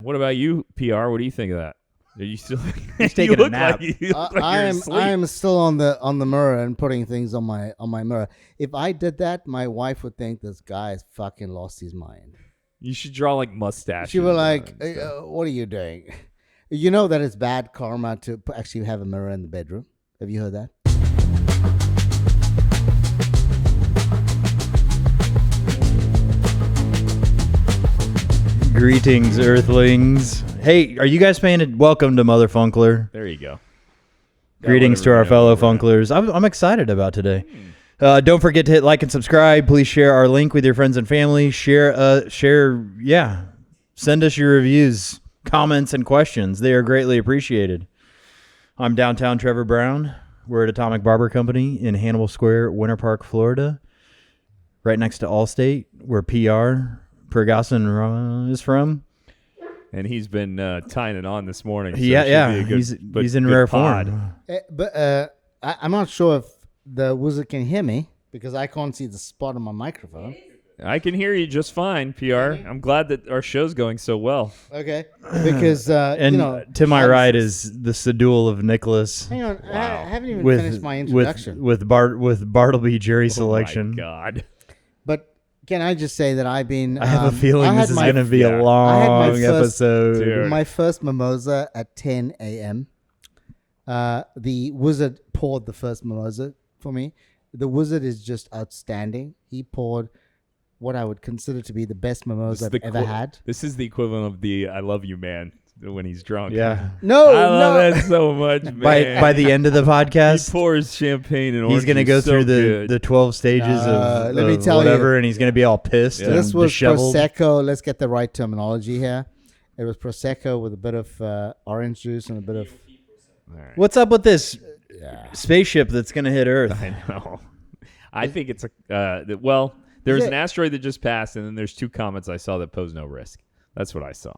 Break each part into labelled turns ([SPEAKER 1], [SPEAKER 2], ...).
[SPEAKER 1] What about you, PR? What do you think of that? Are you still
[SPEAKER 2] He's taking a nap.
[SPEAKER 3] I am still on the mirror and putting things on my mirror. If I did that, my wife would think this guy has fucking lost his mind.
[SPEAKER 1] You should draw like mustaches.
[SPEAKER 3] She would like, what are you doing? You know that it's bad karma to actually have a mirror in the bedroom. Have you heard that?
[SPEAKER 2] Greetings, Earthlings. Hey, are you guys paying it? Welcome to Motherfunkler.
[SPEAKER 1] There you go.
[SPEAKER 2] Greetings to our fellow Funklers. I'm excited about today. Don't forget to hit like and subscribe. Please share our link with your friends and family. Share. Send us your reviews, comments, and questions. They are greatly appreciated. I'm downtown Trevor Brown. We're at Atomic Barber Company in Hannibal Square, Winter Park, Florida, right next to Allstate, where PR Pragasen is from.
[SPEAKER 1] And he's been tying it on this morning. So
[SPEAKER 2] he's in rare form.
[SPEAKER 3] But I'm not sure if the wizard can hear me because I can't see the spot on my microphone.
[SPEAKER 1] I can hear you just fine, PR. I'm glad that our show's going so well.
[SPEAKER 3] Okay, because
[SPEAKER 2] to my right is the Sedule of Nicholas.
[SPEAKER 3] Hang on, wow. I haven't even finished my introduction.
[SPEAKER 2] With Bartleby Jury selection.
[SPEAKER 1] Oh my God.
[SPEAKER 3] But can I just say that I've been...
[SPEAKER 2] I have a feeling this is going to be a long episode.
[SPEAKER 3] My first mimosa at 10 a.m. The wizard poured the first mimosa for me. The wizard is just outstanding. He poured what I would consider to be the best mimosa I've ever had.
[SPEAKER 1] This is the equivalent of the "I love you, man" when he's drunk.
[SPEAKER 2] Yeah.
[SPEAKER 1] I love that so much, man.
[SPEAKER 2] By the end of the podcast,
[SPEAKER 1] he pours champagne and
[SPEAKER 2] he's going to go through the 12 stages of
[SPEAKER 3] let me tell
[SPEAKER 2] whatever,
[SPEAKER 3] you,
[SPEAKER 2] and he's going to be all pissed.
[SPEAKER 3] Yeah.
[SPEAKER 2] And
[SPEAKER 3] this was
[SPEAKER 2] disheveled.
[SPEAKER 3] Prosecco. Let's get the right terminology here. It was Prosecco with a bit of orange juice and a bit of...
[SPEAKER 1] Right.
[SPEAKER 2] What's up with this spaceship that's going to hit Earth?
[SPEAKER 1] I know. I think it's there's an asteroid that just passed, and then there's two comets I saw that pose no risk. That's what I saw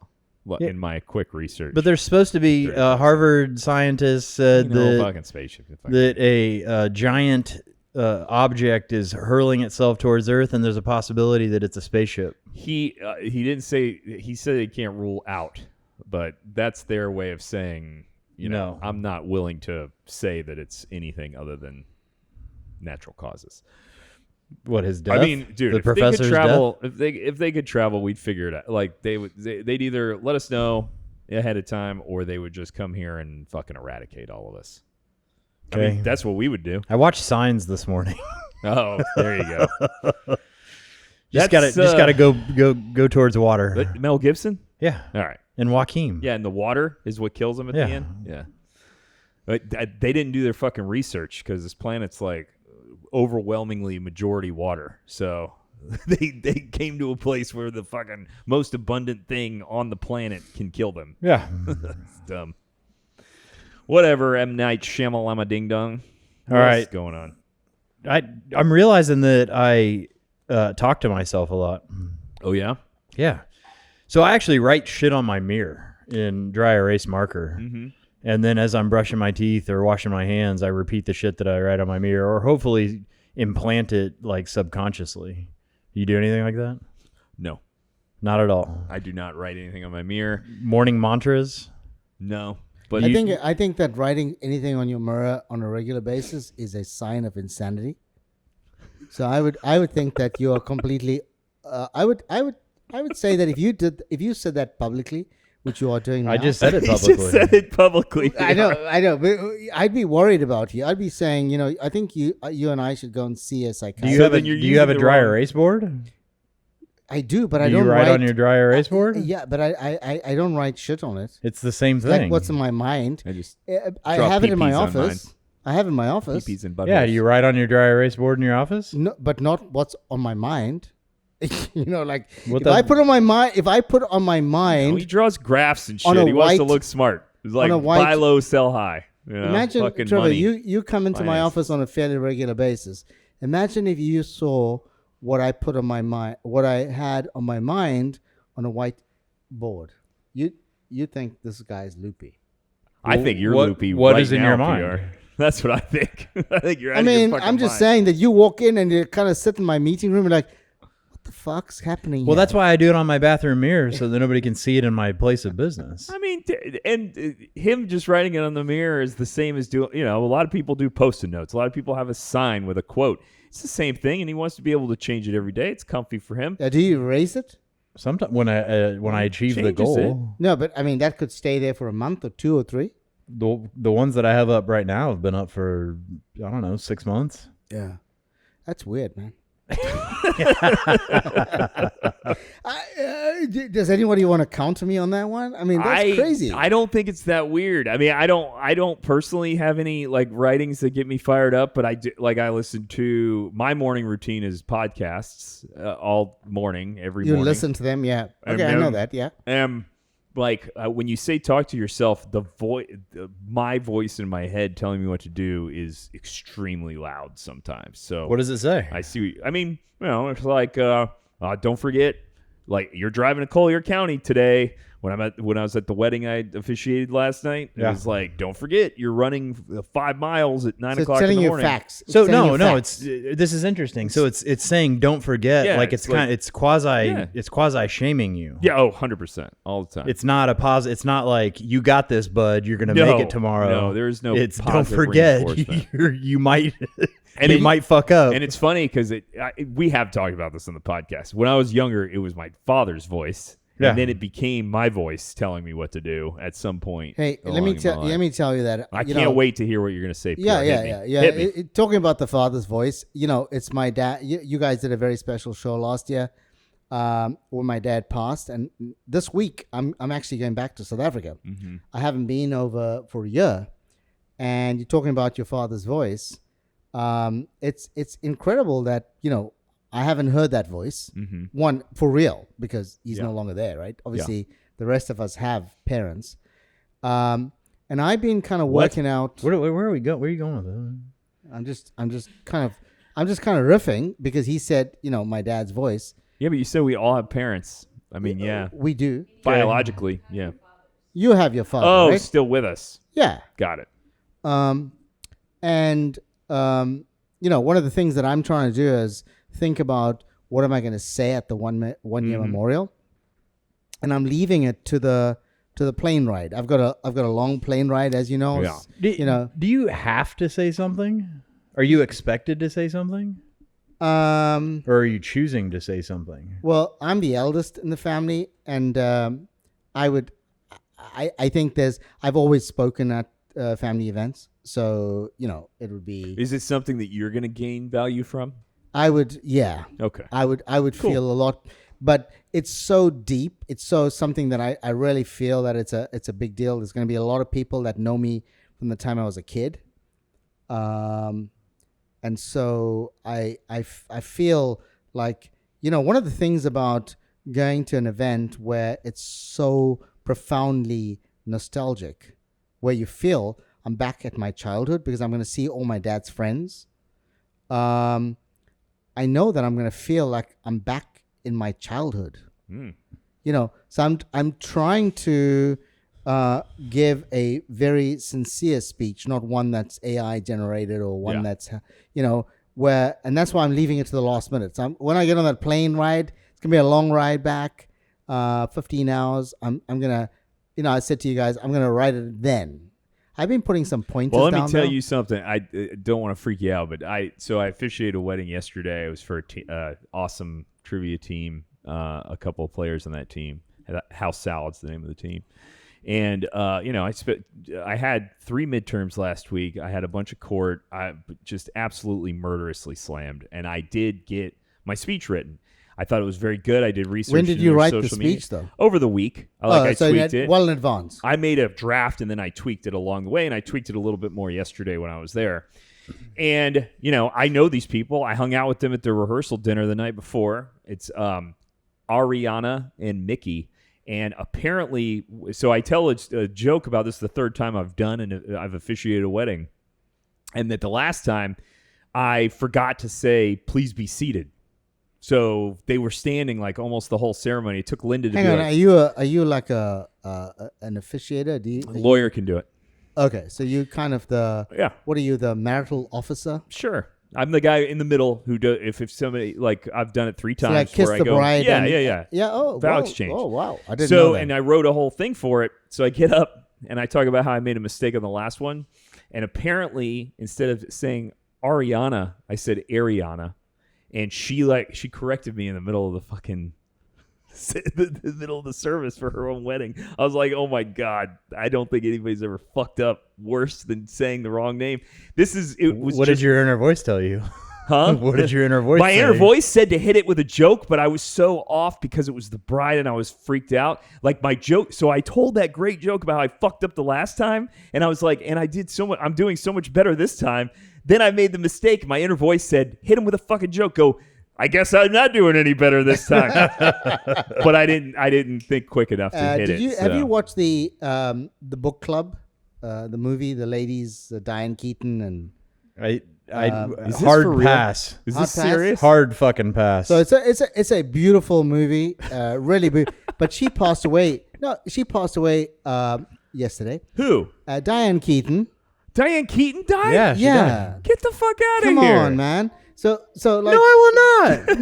[SPEAKER 1] in my quick research.
[SPEAKER 2] But there's supposed to be Harvard scientists said
[SPEAKER 1] fucking spaceship.
[SPEAKER 2] That a giant object is hurling itself towards Earth, and there's a possibility that it's a spaceship.
[SPEAKER 1] He didn't say. He said he can't rule out, but that's their way of saying. No. I'm not willing to say that it's anything other than natural causes.
[SPEAKER 2] What, his death?
[SPEAKER 1] I mean, dude,
[SPEAKER 2] the
[SPEAKER 1] if they could travel,
[SPEAKER 2] death?
[SPEAKER 1] if they could travel, we'd figure it out. Like they'd either let us know ahead of time, or they would just come here and fucking eradicate all of us.
[SPEAKER 2] Okay.
[SPEAKER 1] I mean, that's what we would do.
[SPEAKER 2] I watched Signs this morning.
[SPEAKER 1] Oh, there you go.
[SPEAKER 2] just gotta go towards water.
[SPEAKER 1] Mel Gibson.
[SPEAKER 2] Yeah.
[SPEAKER 1] All right.
[SPEAKER 2] And Joaquin.
[SPEAKER 1] Yeah, and the water is what kills them at the end. Yeah. But they didn't do their fucking research because this planet's like overwhelmingly majority water. So they came to a place where the fucking most abundant thing on the planet can kill them.
[SPEAKER 2] Yeah.
[SPEAKER 1] It's dumb. Whatever, M. Night Shyamalama Ding Dong.
[SPEAKER 2] What's
[SPEAKER 1] going on?
[SPEAKER 2] I'm realizing that I talk to myself a lot.
[SPEAKER 1] Oh, yeah?
[SPEAKER 2] Yeah. So I actually write shit on my mirror in dry erase marker.
[SPEAKER 1] Mm-hmm.
[SPEAKER 2] And then as I'm brushing my teeth or washing my hands, I repeat the shit that I write on my mirror, or hopefully implant it like subconsciously. You do anything like that?
[SPEAKER 1] No.
[SPEAKER 2] Not at all.
[SPEAKER 1] I do not write anything on my mirror.
[SPEAKER 2] Morning mantras?
[SPEAKER 1] No. But
[SPEAKER 3] I think that writing anything on your mirror on a regular basis is a sign of insanity. So I would think that you are completely I would say that if you said that publicly, which you are doing now.
[SPEAKER 2] I just said it publicly.
[SPEAKER 1] just said it publicly.
[SPEAKER 3] I know. But I'd be worried about you. I'd be saying, I think you and I should go and see a psychiatrist.
[SPEAKER 2] Do you have a dry erase board?
[SPEAKER 3] I do, but
[SPEAKER 2] I
[SPEAKER 3] don't
[SPEAKER 2] write on your dry erase board?
[SPEAKER 3] Yeah, but I don't write shit on it.
[SPEAKER 2] It's the same thing.
[SPEAKER 3] Like what's in my mind.
[SPEAKER 1] I
[SPEAKER 3] have it in my office. I have it in my office.
[SPEAKER 1] Peepees and buttholes.
[SPEAKER 2] Yeah, do you write on your dry erase board in your office?
[SPEAKER 3] No, but not what's on my mind. If I put on my mind,
[SPEAKER 1] he draws graphs and shit. He wants to look smart. It's like buy low, sell high.
[SPEAKER 3] Imagine, Trevor,
[SPEAKER 1] money.
[SPEAKER 3] you come into my office on a fairly regular basis. Imagine if you saw what I put on my mind, what I had on my mind on a white board. You think this guy's loopy?
[SPEAKER 1] I think you're loopy.
[SPEAKER 2] What
[SPEAKER 1] right
[SPEAKER 2] is in
[SPEAKER 1] now,
[SPEAKER 2] your mind?
[SPEAKER 1] PR. That's what I think. I think you're.
[SPEAKER 3] I'm just saying that you walk in and you kind of sit in my meeting room and like, what what the fuck's happening?
[SPEAKER 2] Well,
[SPEAKER 3] here?
[SPEAKER 2] that's why I do it on my bathroom mirror so that nobody can see it in my place of business.
[SPEAKER 1] I mean, and him just writing it on the mirror is the same as doing, a lot of people do Post-it notes. A lot of people have a sign with a quote. It's the same thing, and he wants to be able to change it every day. It's comfy for him.
[SPEAKER 3] Do you erase it?
[SPEAKER 2] Sometimes when I achieve the
[SPEAKER 1] Changes
[SPEAKER 2] goal.
[SPEAKER 3] No, but I mean, that could stay there for a month or 2 or 3.
[SPEAKER 2] The ones that I have up right now have been up for, I don't know, 6 months.
[SPEAKER 3] Yeah. That's weird, man. Does anybody want to counter me on that one? I mean, that's crazy.
[SPEAKER 1] I don't think it's that weird. I mean, I don't personally have any like writings that get me fired up, but I do. Like, I listen to my morning routine is podcasts all morning, every morning.
[SPEAKER 3] You listen to them, yeah. Okay, I know that, yeah.
[SPEAKER 1] Like when you say talk to yourself, my voice in my head telling me what to do is extremely loud sometimes. So
[SPEAKER 2] what does it say?
[SPEAKER 1] I see. I mean, it's like don't forget, like you're driving to Collier County today. When I was at the wedding I officiated last night, it was like, don't forget, you're running 5 miles at 9 o'clock in the morning.
[SPEAKER 3] Telling you facts.
[SPEAKER 2] So this is interesting. So it's saying don't forget, like it's quasi shaming you.
[SPEAKER 1] Yeah, 100% all the time.
[SPEAKER 2] It's not a positive. It's not like you got this, bud. You're gonna make it tomorrow.
[SPEAKER 1] No, there is no.
[SPEAKER 2] It's don't forget. You might.
[SPEAKER 1] And
[SPEAKER 2] you might fuck up.
[SPEAKER 1] And it's funny because we have talked about this on the podcast. When I was younger, it was my father's voice.
[SPEAKER 2] Yeah.
[SPEAKER 1] And then it became my voice telling me what to do at some point.
[SPEAKER 3] Hey, let me tell you that.
[SPEAKER 1] I can't wait to hear what you're going to say.
[SPEAKER 3] Yeah. Talking about the father's voice, it's my dad. You guys did a very special show last year when my dad passed. And this week, I'm actually going back to South Africa. Mm-hmm. I haven't been over for a year. And you're talking about your father's voice. It's incredible that, I haven't heard that voice. Mm-hmm. One, for real, because he's no longer there, right? Obviously, the rest of us have parents. And I've been kind of working out.
[SPEAKER 2] Where are we going? Where are you going with that?
[SPEAKER 3] I'm just kind of riffing because he said, my dad's voice.
[SPEAKER 1] Yeah, but you said we all have parents. I mean, yeah.
[SPEAKER 3] We do.
[SPEAKER 1] Biologically, yeah.
[SPEAKER 3] You have your father, right?
[SPEAKER 1] Still with us.
[SPEAKER 3] Yeah.
[SPEAKER 1] Got it.
[SPEAKER 3] One of the things that I'm trying to do is think about what am I going to say at the one year memorial, and I'm leaving it to the plane ride. I've got a long plane ride, as you know.
[SPEAKER 1] Yeah.
[SPEAKER 2] Do you have to say something? Are you expected to say something? Or are you choosing to say something?
[SPEAKER 3] Well, I'm the eldest in the family, and I think I've always spoken at family events, so it would be.
[SPEAKER 1] Is it something that you're going to gain value from?
[SPEAKER 3] I would, yeah.
[SPEAKER 1] Okay.
[SPEAKER 3] I would feel a lot, but it's so deep. It's so something that I really feel that it's a big deal. There's going to be a lot of people that know me from the time I was a kid, and so I feel like one of the things about going to an event where it's so profoundly nostalgic, where you feel I'm back at my childhood because I'm going to see all my dad's friends. I know that I'm going to feel like I'm back in my childhood. So I'm trying to give a very sincere speech, not one that's AI generated or one that's, and that's why I'm leaving it to the last minute. So when I get on that plane ride, it's going to be a long ride back, 15 hours. I'm going to, I said to you guys, I'm going to write it then. I've been putting some pointers down.
[SPEAKER 1] Well, let me tell you something. I don't want to freak you out, but I officiated a wedding yesterday. It was for an awesome trivia team. A couple of players on that team. House Salad's the name of the team. And I had 3 midterms last week. I had a bunch of court. I just absolutely murderously slammed, and I did get my speech written. I thought it was very good. I did research.
[SPEAKER 3] When did you write the speech, though?
[SPEAKER 1] Over the week. I tweaked it.
[SPEAKER 3] Well in advance.
[SPEAKER 1] I made a draft, and then I tweaked it along the way, and I tweaked it a little bit more yesterday when I was there. And, I know these people. I hung out with them at their rehearsal dinner the night before. It's Ariana and Mickey. And apparently, so I tell a joke about this the third time I've officiated a wedding. And that the last time, I forgot to say, please be seated. So they were standing like almost the whole ceremony. It took Linda to
[SPEAKER 3] Hang
[SPEAKER 1] do
[SPEAKER 3] on,
[SPEAKER 1] it.
[SPEAKER 3] are you like an officiator?
[SPEAKER 1] A lawyer can do it.
[SPEAKER 3] Okay, so you kind of what are you, the marital officer?
[SPEAKER 1] Sure. I'm the guy in the middle who do if somebody like I've done it 3 times.
[SPEAKER 3] So like kiss
[SPEAKER 1] where
[SPEAKER 3] the
[SPEAKER 1] I go,
[SPEAKER 3] bride.
[SPEAKER 1] Yeah.
[SPEAKER 3] Oh,
[SPEAKER 1] vow
[SPEAKER 3] wow.
[SPEAKER 1] exchange.
[SPEAKER 3] Oh, wow. I didn't know that.
[SPEAKER 1] And I wrote a whole thing for it. So I get up and I talk about how I made a mistake on the last one, and apparently instead of saying Ariana, I said Ariana, and she corrected me in the middle of the fucking. The middle of the service for her own wedding. I was like, oh my God, I don't think anybody's ever fucked up worse than saying the wrong name.
[SPEAKER 2] What did your inner voice tell you?
[SPEAKER 1] Huh?
[SPEAKER 2] What did your inner voice
[SPEAKER 1] My
[SPEAKER 2] say?
[SPEAKER 1] inner voice said to hit it with a joke, but I was so off because it was the bride and I was freaked out. Like my joke. So I told that great joke about how I fucked up the last time. And I was like, and I did so much. I'm doing so much better this time. Then I made the mistake. My inner voice said, hit him with a fucking joke. Go, I guess I'm not doing any better this time. But I didn't think quick enough to hit it.
[SPEAKER 3] Have you watched the book club, the movie, the ladies, Diane Keaton and
[SPEAKER 1] is this
[SPEAKER 2] hard
[SPEAKER 1] for real?
[SPEAKER 2] pass.
[SPEAKER 1] Is
[SPEAKER 3] Hard
[SPEAKER 1] this
[SPEAKER 3] pass?
[SPEAKER 1] serious?
[SPEAKER 2] Hard fucking pass.
[SPEAKER 3] So it's a beautiful movie, really beautiful. But she passed away. No, she passed away yesterday.
[SPEAKER 1] Who?
[SPEAKER 3] Diane Keaton.
[SPEAKER 1] Diane Keaton died?
[SPEAKER 2] Yeah, she died.
[SPEAKER 1] Get the fuck out
[SPEAKER 3] Come
[SPEAKER 1] of here.
[SPEAKER 3] on, man. So like
[SPEAKER 2] No, I will not.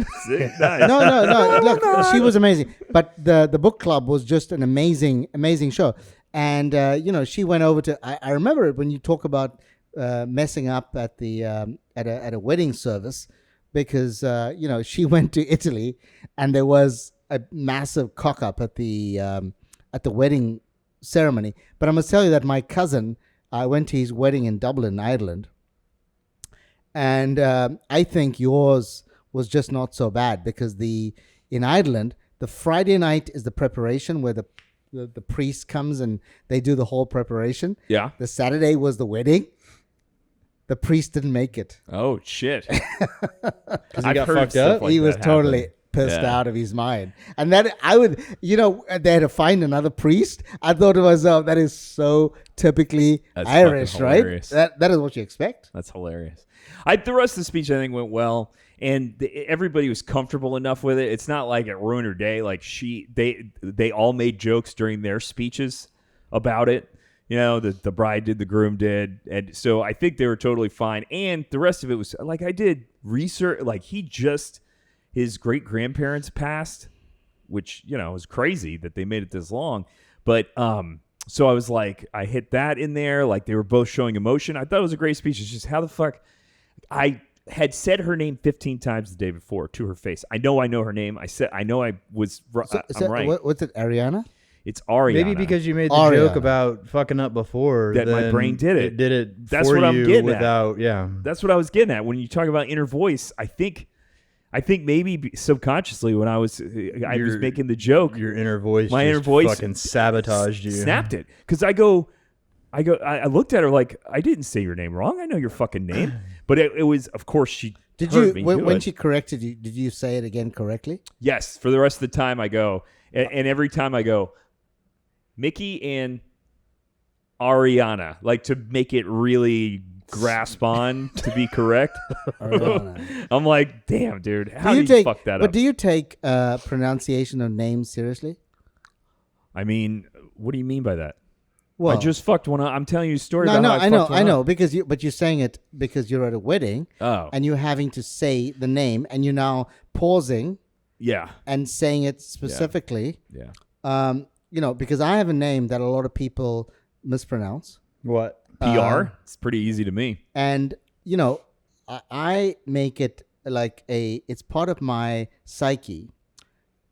[SPEAKER 1] Nice.
[SPEAKER 3] no. Look, she was amazing. But the book club was just an amazing show. And she went over to. I remember it when you talk about messing up at the at a wedding service, because she went to Italy and there was a massive cock up at the wedding ceremony. But I must tell you that my cousin, I went to his wedding in Dublin, Ireland. And I think yours was just not so bad, because in Ireland, the Friday night is the preparation where the priest comes and they do the whole preparation.
[SPEAKER 1] Yeah.
[SPEAKER 3] The Saturday was the wedding. The priest didn't make it.
[SPEAKER 1] Oh, shit.
[SPEAKER 2] Because he
[SPEAKER 1] I've
[SPEAKER 2] got
[SPEAKER 1] heard
[SPEAKER 2] fucked
[SPEAKER 1] stuff
[SPEAKER 2] up.
[SPEAKER 1] like
[SPEAKER 3] He was
[SPEAKER 1] that
[SPEAKER 3] totally
[SPEAKER 1] happen.
[SPEAKER 3] pissed
[SPEAKER 1] Yeah.
[SPEAKER 3] out of his mind. And that I would, they had to find another priest. I thought to myself, that is so typically
[SPEAKER 1] That's
[SPEAKER 3] Irish,
[SPEAKER 1] fucking
[SPEAKER 3] right?
[SPEAKER 1] hilarious.
[SPEAKER 3] That is what you expect.
[SPEAKER 1] That's hilarious. The rest of the speech I think went well, and everybody was comfortable enough with it. It's not like it ruined her day. Like they all made jokes during their speeches about it. The bride did, the groom did, and so I think they were totally fine. And the rest of it was like I did research. Like his great grandparents passed, which was crazy that they made it this long. But so I was like, I hit that in there. Like they were both showing emotion. I thought it was a great speech. It's just how the fuck I had said her name 15 times the day before to her face. I know her name. I know I was. I'm right.
[SPEAKER 3] What's it, Ariana?
[SPEAKER 1] It's Ariana.
[SPEAKER 2] Maybe because you made the
[SPEAKER 3] Ariana.
[SPEAKER 2] joke about fucking up before.
[SPEAKER 1] That my
[SPEAKER 2] then
[SPEAKER 1] brain did it.
[SPEAKER 2] It did it
[SPEAKER 1] That's
[SPEAKER 2] for
[SPEAKER 1] what I'm
[SPEAKER 2] you
[SPEAKER 1] getting at.
[SPEAKER 2] without, yeah.
[SPEAKER 1] That's what I was getting at when you talk about inner voice. I think maybe subconsciously when I was making the joke,
[SPEAKER 2] Your inner voice
[SPEAKER 1] my
[SPEAKER 2] just
[SPEAKER 1] inner voice
[SPEAKER 2] fucking sabotaged you.
[SPEAKER 1] snapped it. Because I looked at her like, I didn't say your name wrong. I know your fucking name. But it was, of course, she heard me do
[SPEAKER 3] when
[SPEAKER 1] it.
[SPEAKER 3] she corrected you, did you say it again correctly?
[SPEAKER 1] Yes. For the rest of the time I go, and every time I go, Mickey and Ariana, like to make it really grasp on to be correct.
[SPEAKER 3] Ariana.
[SPEAKER 1] I'm like, damn, dude, how do you fuck that up?
[SPEAKER 3] But do you take pronunciation of names seriously?
[SPEAKER 1] I mean, what do you mean by that?
[SPEAKER 3] Well,
[SPEAKER 1] I just fucked one up. I'm telling you a story
[SPEAKER 3] no,
[SPEAKER 1] about
[SPEAKER 3] no,
[SPEAKER 1] how I fucked one
[SPEAKER 3] I know,
[SPEAKER 1] up.
[SPEAKER 3] because you're saying it because you're at a wedding, and you're having to say the name, and you're now pausing,
[SPEAKER 1] Yeah.
[SPEAKER 3] and saying it specifically.
[SPEAKER 1] Yeah.
[SPEAKER 3] Because I have a name that a lot of people mispronounce.
[SPEAKER 2] What?
[SPEAKER 1] PR? It's pretty easy to me.
[SPEAKER 3] And, I make it like it's part of my psyche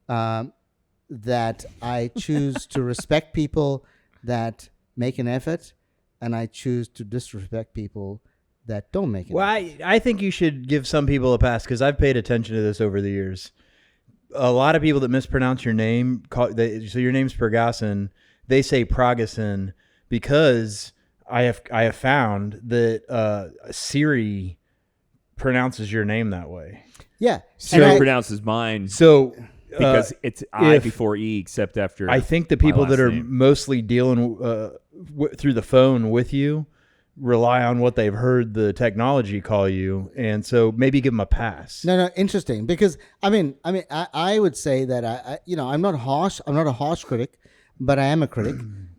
[SPEAKER 3] that I choose to respect people that make an effort, and I choose to disrespect people that don't make it.
[SPEAKER 2] Well, I think you should give some people a pass, because I've paid attention to this over the years. A lot of people that mispronounce your name, so your name's Pragasen, they say Pragasen, because I have found that Siri pronounces your name that way.
[SPEAKER 3] Yeah.
[SPEAKER 1] Siri pronounces mine
[SPEAKER 2] So
[SPEAKER 1] because it's I before E, except after.
[SPEAKER 2] I think the people
[SPEAKER 1] last
[SPEAKER 2] that are
[SPEAKER 1] name.
[SPEAKER 2] mostly dealing through the phone with you rely on what they've heard the technology call you, and so maybe give them a pass.
[SPEAKER 3] No, interesting, because I would say that I'm not harsh. I'm not a harsh critic, but I am a critic.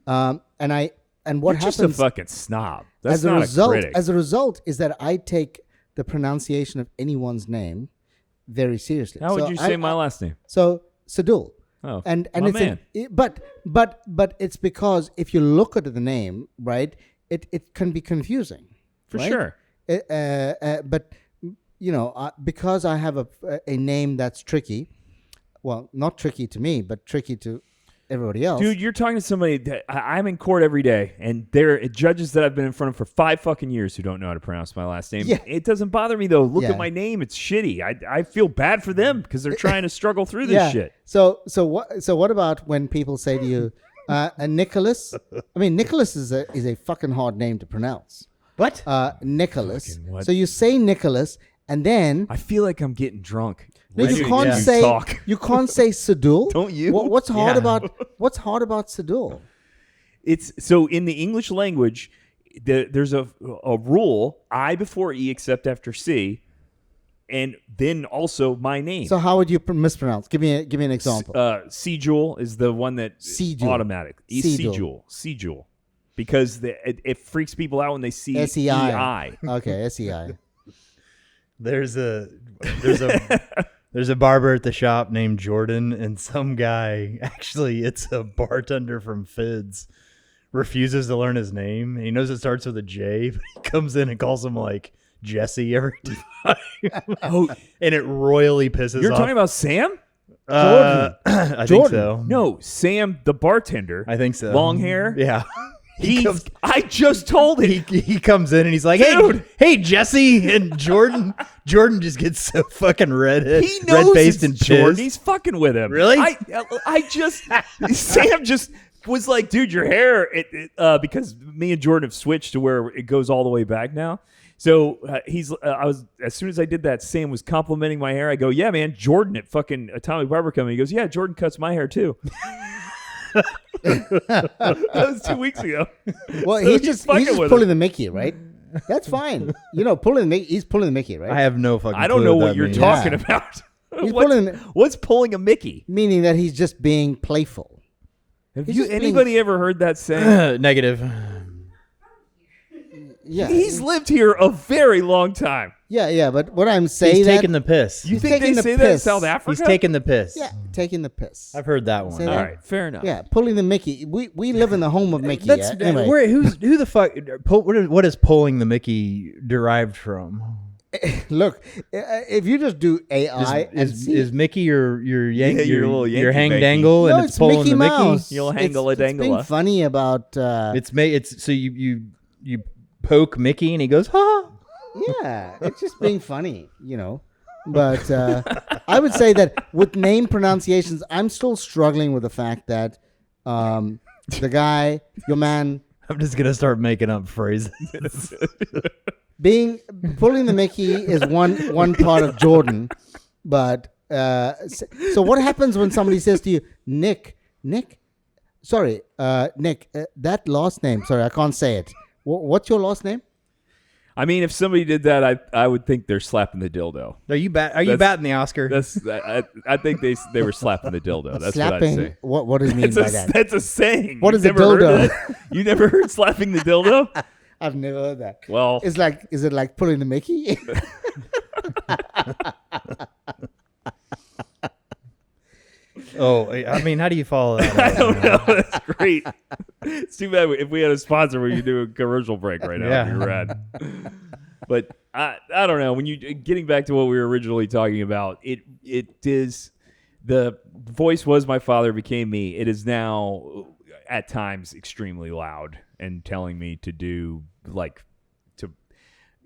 [SPEAKER 3] And what
[SPEAKER 1] You're
[SPEAKER 3] happens
[SPEAKER 1] just a fucking snob. That's
[SPEAKER 3] as a
[SPEAKER 1] not
[SPEAKER 3] result,
[SPEAKER 1] a critic.
[SPEAKER 3] as a result, is that I take the pronunciation of anyone's name very seriously.
[SPEAKER 1] How would you say my last name?
[SPEAKER 3] So Sadul.
[SPEAKER 1] Oh,
[SPEAKER 3] And
[SPEAKER 1] my
[SPEAKER 3] it's
[SPEAKER 1] man.
[SPEAKER 3] but it's because if you look at the name, right, it can be confusing.
[SPEAKER 1] For
[SPEAKER 3] right?
[SPEAKER 1] sure.
[SPEAKER 3] But because I have a name that's tricky, well, not tricky to me, but tricky to everybody else.
[SPEAKER 1] Dude, you're talking to somebody that I'm in court every day, and there are judges that I've been in front of for 5 fucking years who don't know how to pronounce my last name.
[SPEAKER 3] Yeah.
[SPEAKER 1] It doesn't bother me, though. Look
[SPEAKER 3] Yeah.
[SPEAKER 1] at my name. It's shitty. I feel bad for them because they're trying to struggle through this shit.
[SPEAKER 3] So what about when people say to you, Nicholas? I mean, Nicholas is a fucking hard name to pronounce.
[SPEAKER 2] What?
[SPEAKER 3] Nicholas.
[SPEAKER 1] Fucking what?
[SPEAKER 3] So you say Nicholas, and then
[SPEAKER 1] I feel like I'm getting drunk.
[SPEAKER 3] no, you
[SPEAKER 1] listening
[SPEAKER 3] can't
[SPEAKER 1] to
[SPEAKER 3] say
[SPEAKER 1] talk.
[SPEAKER 3] you can't say Sadul.
[SPEAKER 1] Don't you?
[SPEAKER 3] What's hard
[SPEAKER 2] Yeah.
[SPEAKER 3] about Sadul?
[SPEAKER 1] It's so in the English language, there's a rule: I before E except after C, and then also my name.
[SPEAKER 3] So how would you mispronounce? Give me an example.
[SPEAKER 1] Sejul is the one that
[SPEAKER 3] Sejul.
[SPEAKER 1] automatic.
[SPEAKER 3] Sejul.
[SPEAKER 1] Sejul, because it freaks people out when they see
[SPEAKER 3] SEI.
[SPEAKER 1] EI.
[SPEAKER 3] Okay, SEI.
[SPEAKER 2] There's a barber at the shop named Jordan, and some guy, actually it's a bartender from Fids, refuses to learn his name. He knows it starts with a J, but he comes in and calls him like Jesse every time.
[SPEAKER 1] Oh,
[SPEAKER 2] And it royally pisses
[SPEAKER 1] you're
[SPEAKER 2] off.
[SPEAKER 1] talking about Sam?
[SPEAKER 2] I think
[SPEAKER 3] Jordan.
[SPEAKER 2] so.
[SPEAKER 1] No, Sam, the bartender.
[SPEAKER 2] I think so.
[SPEAKER 1] Long hair.
[SPEAKER 2] Yeah.
[SPEAKER 1] I just told him.
[SPEAKER 2] He comes in and he's like,
[SPEAKER 1] Dude.
[SPEAKER 2] hey Jesse, and Jordan just gets so fucking red
[SPEAKER 1] He knows
[SPEAKER 2] faced
[SPEAKER 1] it's
[SPEAKER 2] and
[SPEAKER 1] Jordan.
[SPEAKER 2] pissed.
[SPEAKER 1] He's fucking with him.
[SPEAKER 2] Really?
[SPEAKER 1] I just Sam just was like, dude, your hair. Because me and Jordan have switched to where it goes all the way back now. So I was as soon as I did that, Sam was complimenting my hair. I go, yeah, man, Jordan at fucking Atomic Barber Company. He goes, yeah, Jordan cuts my hair too. That was 2 weeks ago.
[SPEAKER 3] Well,
[SPEAKER 1] So
[SPEAKER 3] he's just
[SPEAKER 1] with
[SPEAKER 3] pulling
[SPEAKER 1] him.
[SPEAKER 3] the Mickey, right? That's fine. Pulling the Mickey. He's pulling the Mickey, right?
[SPEAKER 2] I have no fucking
[SPEAKER 1] I don't
[SPEAKER 2] clue
[SPEAKER 1] know
[SPEAKER 2] what
[SPEAKER 1] what
[SPEAKER 2] that
[SPEAKER 1] you're
[SPEAKER 2] means.
[SPEAKER 1] talking
[SPEAKER 3] Yeah.
[SPEAKER 1] about.
[SPEAKER 3] He's pulling,
[SPEAKER 1] What's pulling a Mickey?
[SPEAKER 3] meaning that he's just being playful.
[SPEAKER 1] Have
[SPEAKER 3] He's
[SPEAKER 1] you
[SPEAKER 3] just being-
[SPEAKER 1] anybody ever heard that saying?
[SPEAKER 2] Negative.
[SPEAKER 3] Yeah,
[SPEAKER 1] He's lived here a very long time.
[SPEAKER 3] yeah. But what I'm saying,
[SPEAKER 2] He's
[SPEAKER 3] that
[SPEAKER 2] taking the piss.
[SPEAKER 1] You
[SPEAKER 3] He's
[SPEAKER 1] think they
[SPEAKER 3] taking the
[SPEAKER 1] say that in
[SPEAKER 3] piss.
[SPEAKER 1] South Africa?
[SPEAKER 2] He's taking the piss.
[SPEAKER 3] taking the piss.
[SPEAKER 2] I've heard that one.
[SPEAKER 3] Say
[SPEAKER 1] All
[SPEAKER 3] that.
[SPEAKER 1] right, fair enough.
[SPEAKER 3] Yeah, pulling the Mickey. We live in the home of Mickey.
[SPEAKER 2] That's
[SPEAKER 3] yeah? Anyway,
[SPEAKER 2] who the fuck? What is pulling the Mickey derived from?
[SPEAKER 3] look, if you just do AI and see,
[SPEAKER 2] Is Mickey your yank
[SPEAKER 1] Yeah, your
[SPEAKER 2] your
[SPEAKER 1] little
[SPEAKER 2] your
[SPEAKER 1] Yankee
[SPEAKER 2] hang
[SPEAKER 1] banky.
[SPEAKER 2] dangle
[SPEAKER 3] no,
[SPEAKER 2] and it's pulling
[SPEAKER 3] Mickey
[SPEAKER 2] the
[SPEAKER 3] Mouse.
[SPEAKER 2] Mickey?
[SPEAKER 1] You'll hangle
[SPEAKER 3] it's being
[SPEAKER 1] dangle.
[SPEAKER 3] funny about.
[SPEAKER 2] It's so you poke Mickey and he goes ha.
[SPEAKER 3] Yeah, it's just being funny, But I would say that with name pronunciations, I'm still struggling with the fact that the guy, your man,
[SPEAKER 2] I'm just gonna start making up phrases.
[SPEAKER 3] pulling the Mickey is one part of Jordan, but so what happens when somebody says to you, Nick, sorry, Nick, that last name, sorry, I can't say it. What's your last name?
[SPEAKER 1] I mean, if somebody did that, I would think they're slapping the dildo.
[SPEAKER 2] Are you batting the Oscar?
[SPEAKER 1] I think they were slapping the dildo. That's
[SPEAKER 3] Slapping.
[SPEAKER 1] what I'd say.
[SPEAKER 3] What does it mean by that?
[SPEAKER 1] That's a saying.
[SPEAKER 3] What
[SPEAKER 1] You've
[SPEAKER 3] is a
[SPEAKER 1] never heard
[SPEAKER 3] dildo?
[SPEAKER 1] that? You never heard slapping the dildo?
[SPEAKER 3] I've never heard that.
[SPEAKER 1] Well,
[SPEAKER 3] Is it like pulling the Mickey?
[SPEAKER 2] Oh, I mean, how do you follow that?
[SPEAKER 1] I don't know. That's great. It's too bad if we had a sponsor, we could do a commercial break right now.
[SPEAKER 2] Yeah.
[SPEAKER 1] It'd be rad. But I don't know. When you getting back to what we were originally talking about, it is the voice was my father became me. It is now at times extremely loud and telling me to do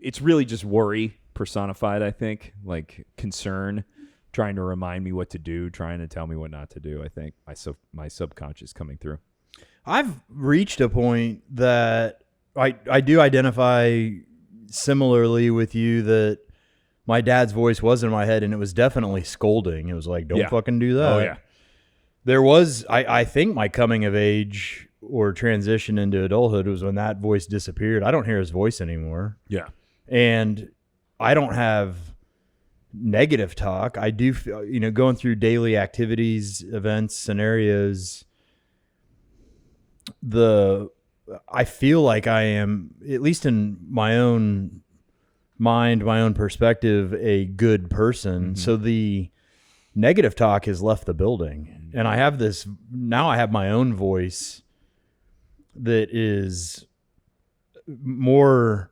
[SPEAKER 1] it's really just worry personified, I think, like concern, trying to remind me what to do, trying to tell me what not to do. I think my subconscious coming through.
[SPEAKER 2] I've reached a point that I do identify similarly with you that my dad's voice was in my head and it was definitely scolding. It was like, don't fucking do that.
[SPEAKER 1] Oh, yeah.
[SPEAKER 2] There was, I think my coming of age or transition into adulthood was when that voice disappeared. I don't hear his voice anymore.
[SPEAKER 1] Yeah.
[SPEAKER 2] And I don't have negative talk. I do, going through daily activities, events, scenarios, I feel like I am, at least in my own mind, my own perspective, a good person. So the negative talk has left the building. And I have this, now I have my own voice that is more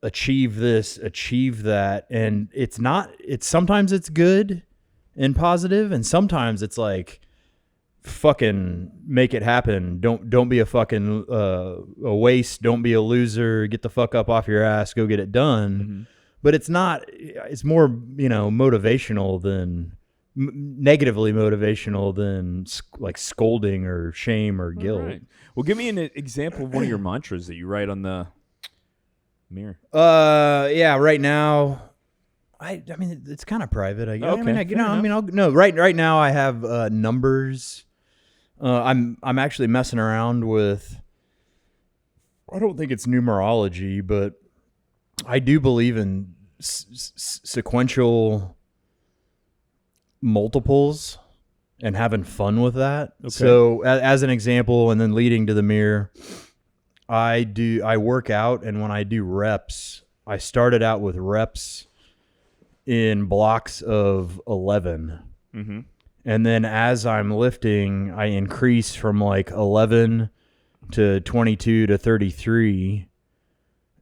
[SPEAKER 2] achieve this, achieve that. And it's not, it's sometimes it's good and positive, and sometimes it's like, fucking make it happen. Don't be a fucking a waste. Don't be a loser. Get the fuck up off your ass. Go get it done. But it's not. It's more motivational than negatively motivational than like scolding or shame or guilt.
[SPEAKER 1] Right. Well, give me an example of one of your mantras that you write on the mirror.
[SPEAKER 2] Yeah. Right now. I mean, it's kind of private. I guess.
[SPEAKER 1] Okay,
[SPEAKER 2] right now I have numbers. I'm actually messing around with. I don't think it's numerology, but I do believe in sequential multiples and having fun with that. Okay. So, as an example, and then leading to the mirror, I work out, and when I do reps, I started out with reps in blocks of 11. And then as I'm lifting, I increase from like 11 to 22 to 33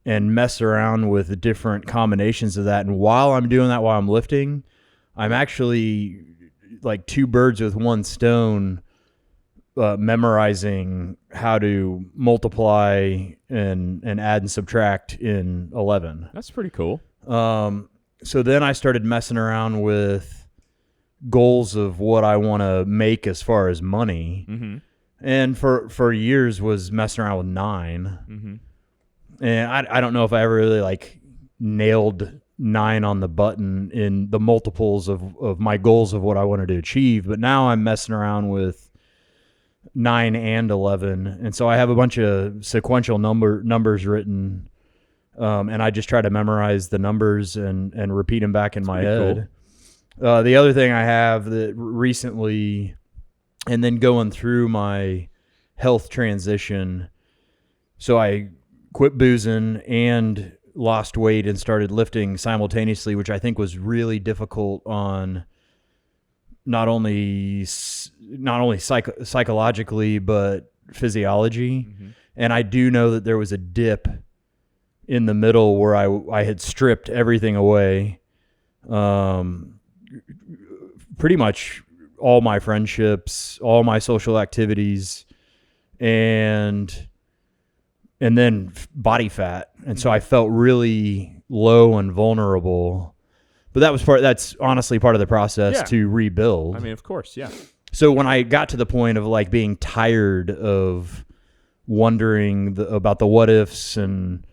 [SPEAKER 2] and mess around with different combinations of that. And while I'm doing that, while I'm lifting, I'm actually like two birds with one stone, memorizing how to multiply and add and subtract in 11.
[SPEAKER 1] That's pretty cool.
[SPEAKER 2] So then I started messing around with goals of what I want to make as far as money. And for years was messing around with 9. And I don't know if I ever really like nailed 9 on the button in the multiples of my goals of what I wanted to achieve. But now I'm messing around with 9 and 11. And so I have a bunch of sequential numbers written. And I just try to memorize the numbers and repeat them back in my head. Cool. The other thing I have that recently, and then going through my health transition, so I quit boozing and lost weight and started lifting simultaneously, which I think was really difficult on not only psychologically but physiology. And I do know that there was a dip in the middle where I had stripped everything away. Pretty much all my friendships, all my social activities, and then body fat. And so I felt really low and vulnerable. But that's honestly part of the process to rebuild.
[SPEAKER 1] I mean, of course, yeah.
[SPEAKER 2] So when I got to the point of like being tired of wondering about the what ifs and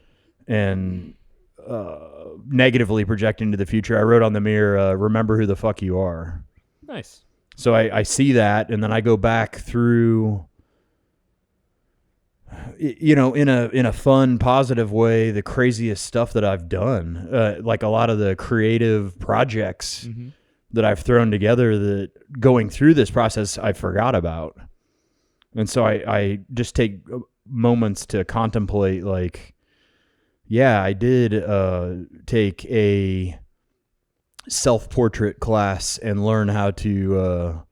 [SPEAKER 2] negatively projecting to the future, I wrote on the mirror, remember who the fuck you are.
[SPEAKER 1] Nice.
[SPEAKER 2] So I see that, and then I go back through, in a fun, positive way, the craziest stuff that I've done, like a lot of the creative projects that I've thrown together that going through this process I forgot about. And so I just take moments to contemplate, like, yeah, I did take a self-portrait class and learn how to